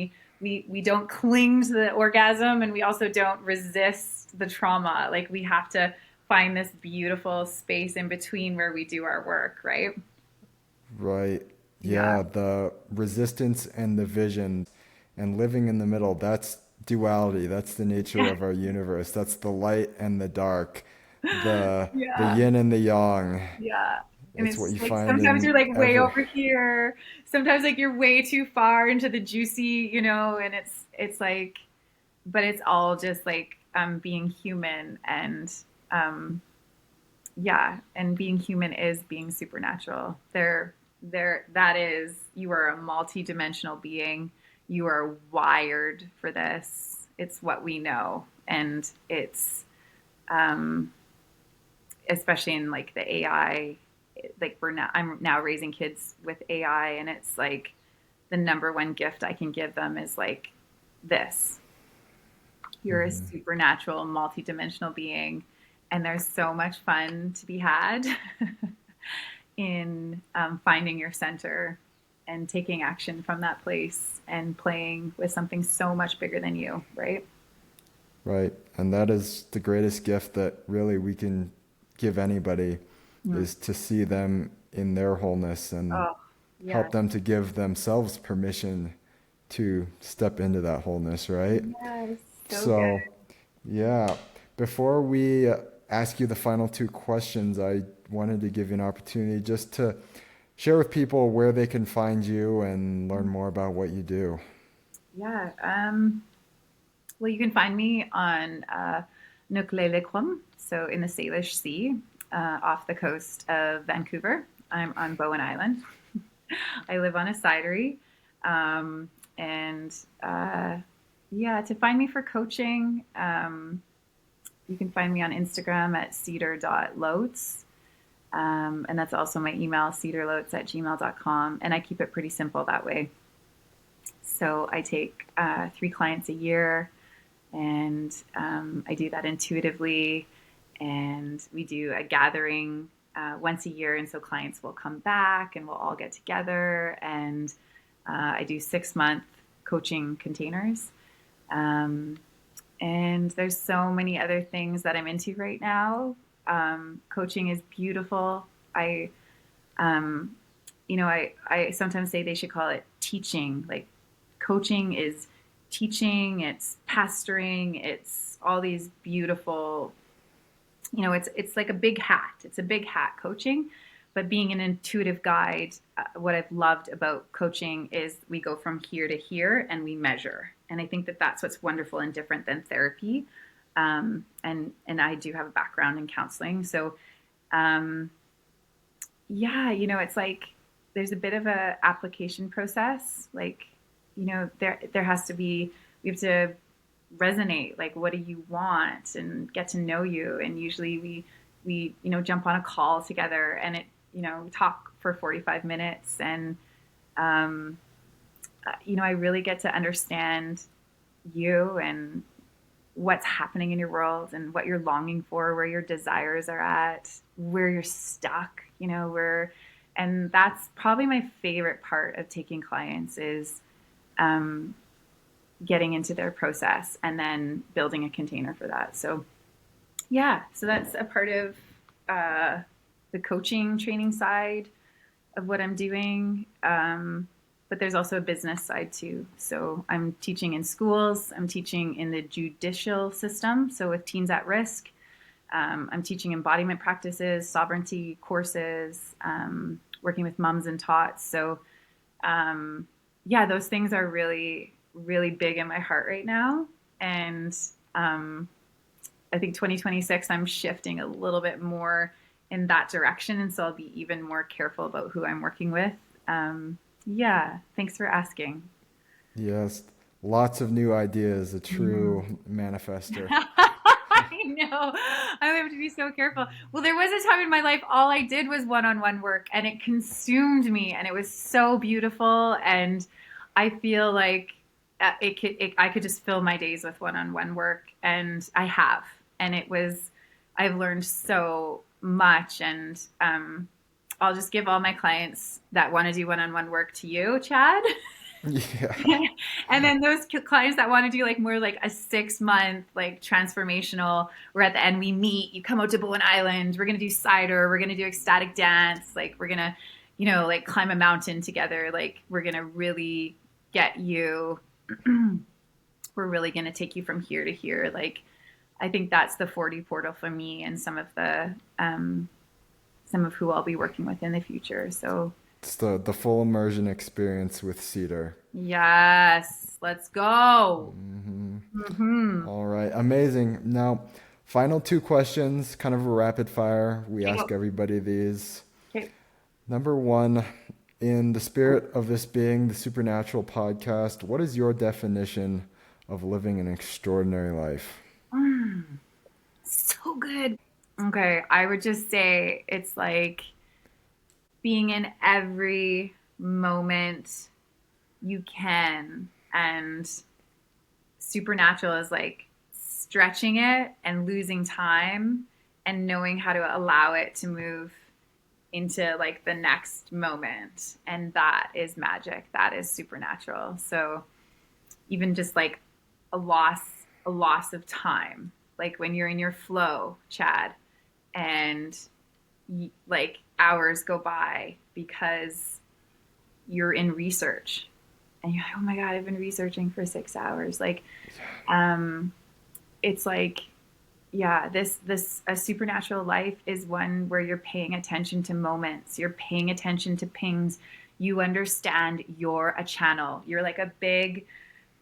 we don't cling to the orgasm, and we also don't resist the trauma. Like, we have to find this beautiful space in between where we do our work, right? right. Yeah. Yeah, the resistance and the vision and living in the middle, that's duality. That's the nature Yeah. of our universe. That's the light and the dark, the Yeah. yin and the yang. Yeah. And It's what it's you like find sometimes in you're like way every. over here. Sometimes like you're way too far into the juicy, and it's like, but it's all just like being human, and um yeah, and being human is being supernatural. That is, you are a multi-dimensional being. You are wired for this. It's what we know. And it's um especially in like the AI, like I'm now raising kids with AI, and it's like the number one gift I can give them is like this. You're a supernatural, multidimensional being, and there's so much fun to be had in finding your center and taking action from that place and playing with something so much bigger than you, right? Right. And that is the greatest gift that really we can give anybody Mm. is to see them in their wholeness and Oh, yeah. help them to give themselves permission to step into that wholeness, right? Yes, so good. So, yeah, before we ask you the final two questions, I wanted to give you an opportunity just to share with people where they can find you and learn more about what you do. Yeah. Well, you can find me on Nuklelekwam, so in the Salish Sea, off the coast of Vancouver. I'm on Bowen Island. I live on a cidery. And yeah, to find me for coaching, you can find me on Instagram at cedar.loates. And that's also my email, cedarloates@gmail.com. And I keep it pretty simple that way. So I take 3 clients a year, and I do that intuitively. And we do a gathering once a year, and so clients will come back, and we'll all get together. And I do 6-month coaching containers. Um, and there's so many other things that I'm into right now. Coaching is beautiful. Um, I sometimes say they should call it teaching. Like, coaching is teaching, it's pastoring, it's all these beautiful, it's like a big hat. It's a big hat, coaching. But being an intuitive guide, what I've loved about coaching is we go from here to here and we measure. And I think that that's what's wonderful and different than therapy. And I do have a background in counseling, so um, yeah, it's like there's a bit of a application process. Like, there has to be, we have to resonate. Like, what do you want, and get to know you. And usually we jump on a call together, and we talk for 45 minutes, and I really get to understand you, and what's happening in your world and what you're longing for, where your desires are at, where you're stuck, and that's probably my favorite part of taking clients is getting into their process and then building a container for that. So yeah, so that's a part of the coaching training side of what I'm doing. But there's also a business side too. So I'm teaching in schools, I'm teaching in the judicial system. So with teens at risk, I'm teaching embodiment practices, sovereignty courses, working with mums and tots. So yeah, those things are really, really big in my heart right now. And I think 2026, I'm shifting a little bit more in that direction. And so I'll be even more careful about who I'm working with. Yeah, thanks for asking. Yes, lots of new ideas, a true manifester. I know. I have to be so careful. Well, there was a time in my life all I did was one-on-one work and it consumed me and it was so beautiful and I feel like I could just fill my days with one-on-one work and I have. And I've learned so much and I'll just give all my clients that want to do one-on-one work to you, Chad. Yeah. And then those clients that want to do like more like a 6 month like transformational, where at the end we meet, you come out to Bowen Island, we're gonna do cider, we're gonna do ecstatic dance, like we're gonna, like climb a mountain together, like we're gonna really get you we're really gonna take you from here to here. Like I think that's the 40 portal for me and some of who I'll be working with in the future. So It's the full immersion experience with Cedar. yes, let's go. All right, amazing. Now, final two questions, kind of a rapid fire. We Okay, ask go. everybody these. Okay. Number one, in the spirit of this being the Supernatural podcast, what is your definition of living an extraordinary life? So good. Okay, I would just say it's like being in every moment you can, and supernatural is like stretching it and losing time and knowing how to allow it to move into like the next moment, and that is magic, that is supernatural. So even just like a loss a loss of time, like when you're in your flow, Chad, and like hours go by because you're in research and you're like, oh my god, I've been researching for 6 hours. Like it's like, yeah, this a supernatural life is one where you're paying attention to moments, you're paying attention to pings, you understand you're a channel, you're like a big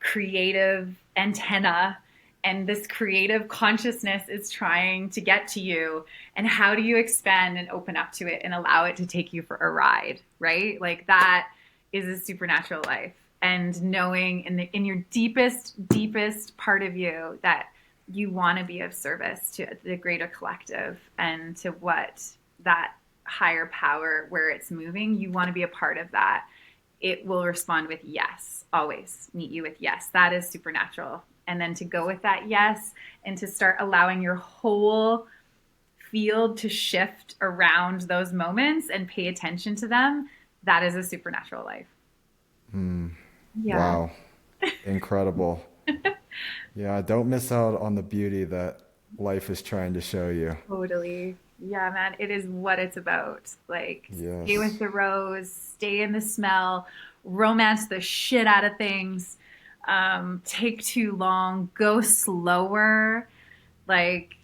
creative antenna, and this creative consciousness is trying to get to you, and how do you expand and open up to it and allow it to take you for a ride, right? Like that is a supernatural life. And knowing in your deepest part of you that you want to be of service to the greater collective and to what that higher power where it's moving, you want to be a part of that. It will respond with yes, always meet you with yes. That is supernatural. And then to go with that yes and to start allowing your whole field to shift around those moments and pay attention to them, that is a supernatural life. Yeah. Wow. Incredible. Yeah, don't miss out on the beauty that life is trying to show you. Totally. Yeah, man, it is what it's about. Like, stay with Yes. the rose, stay in the smell, romance the shit out of things, take too long, go slower. Like,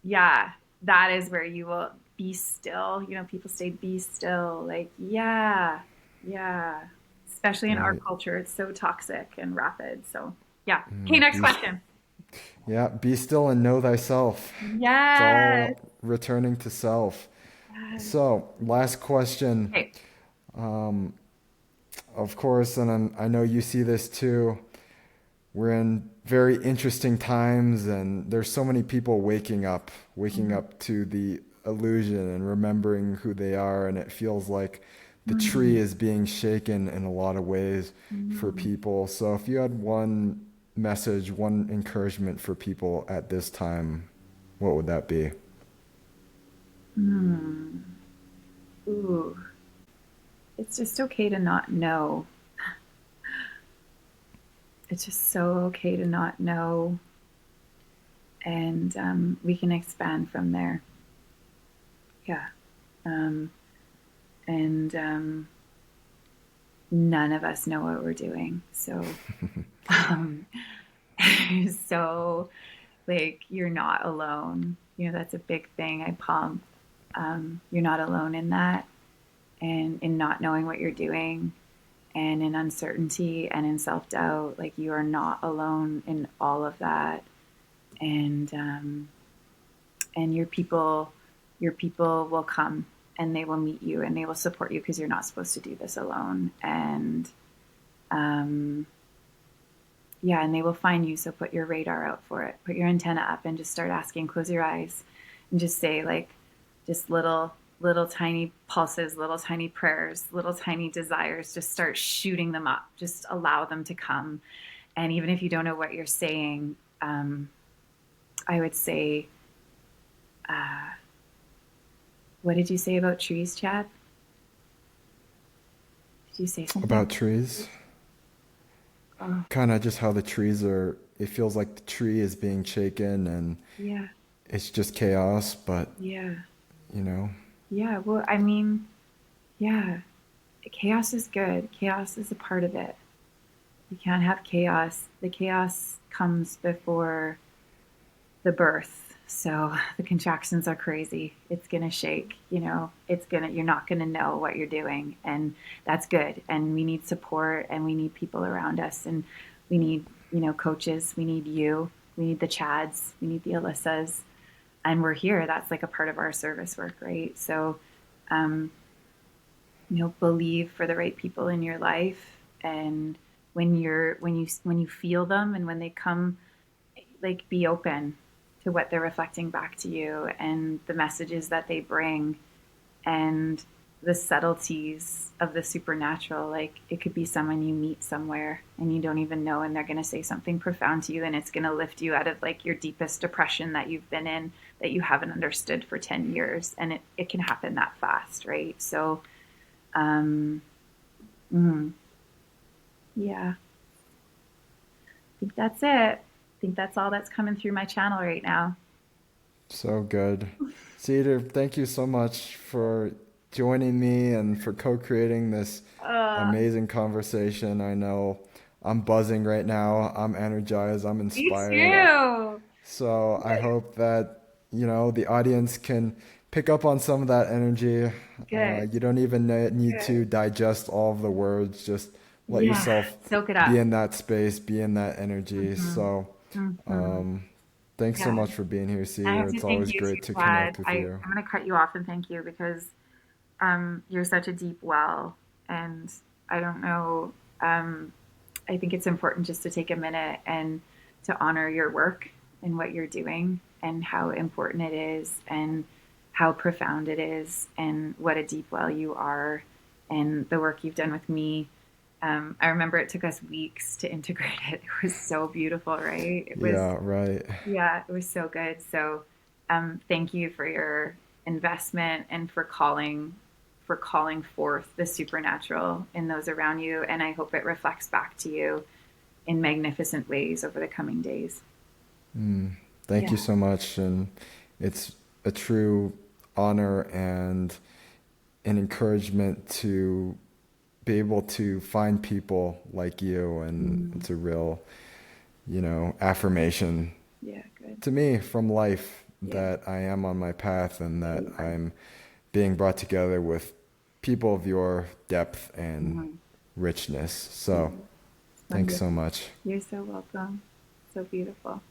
yeah, that is where you will be still. You know, people say be still. Like, yeah, yeah. Especially in our Right. culture, it's so toxic and rapid. So, yeah. Okay, next question. Yeah, be still and know thyself. It's Yes. all returning to self. So, last question. Okay. Of course, and I know you see this too. We're in very interesting times, and there's so many people waking up to the illusion and remembering who they are, and it feels like the tree is being shaken in a lot of ways for people. So, if you had one message, one encouragement for people at this time, what would that be? Hmm. Ooh, it's just okay to not know. It's just so okay to not know, and we can expand from there. Yeah. Um, and none of us know what we're doing. So, um, so like you're not alone. You know, that's a big thing I pump. You're not alone in that, and in not knowing what you're doing, and in uncertainty and in self doubt. Like you are not alone in all of that, and and your people will come and they will meet you and they will support you because you're not supposed to do this alone. And um, yeah, and they will find you. So put your radar out for it. Put your antenna up and just start asking. Close your eyes and just say like, just little tiny pulses, little tiny prayers, little tiny desires. Just start shooting them up. Just allow them to come. And even if you don't know what you're saying, I would say, what did you say about trees, Chad? Did you say something? About trees? Oh, Kind of just how the trees are, it feels like the tree is being shaken and yeah, it's just chaos, but, yeah, you know, yeah. Well, I mean, yeah, chaos is good. Chaos is a part of it. You can't have chaos. The chaos comes before the birth. So the contractions are crazy. It's going to shake, you know, you're not going to know what you're doing. And that's good. And we need support and we need people around us. And we need, you know, coaches. We need you. We need the Chads. We need the Alyssas. And we're here. That's like a part of our service work, right? So, um, you know, believe for the right people in your life. And when you feel them and when they come, like be open to what they're reflecting back to you and the messages that they bring and the subtleties of the supernatural. Like it could be someone you meet somewhere and you don't even know, and they're going to say something profound to you, and it's going to lift you out of like your deepest depression that you've been in that you haven't understood for 10 years. And it can happen that fast, right? So, um, mm, yeah, I think that's it. I think that's all that's coming through my channel right now. so good. Cedar, thank you so much for joining me and for co-creating this Uh, amazing conversation. I know I'm buzzing right now. I'm energized. I'm Me inspired. too. So I hope that, the audience can pick up on some of that energy. Good. You don't even need to Good. digest all of the words. Just let Yeah. yourself Soak it be up. in that space, be in that energy. Hmm. So, Hmm. um, thanks so Yeah. much for being here, I Cedar. have to It's thank always you too, great to Chad. connect with you. I'm going to cut you off and thank you because you're such a deep well. And I don't know. Um, I think it's important just to take a minute and to honor your work and what you're doing and how important it is and how profound it is and what a deep well you are and the work you've done with me. I remember it took us weeks to integrate it. It was so beautiful, right? It was, Yeah, right. yeah, it was so good. So, thank you for your investment and for calling forth the supernatural in those around you. And I hope it reflects back to you in magnificent ways over the coming days. Thank Yeah. you so much. And it's a true honor and an encouragement to be able to find people like you. And Mm, it's a real, affirmation yeah, good. to me from life Yeah, that I am on my path and yeah, that you are. I'm being brought together with people of your depth and Mhm. richness. Yeah, So it's thanks so wonderful. much. You're so welcome. So beautiful.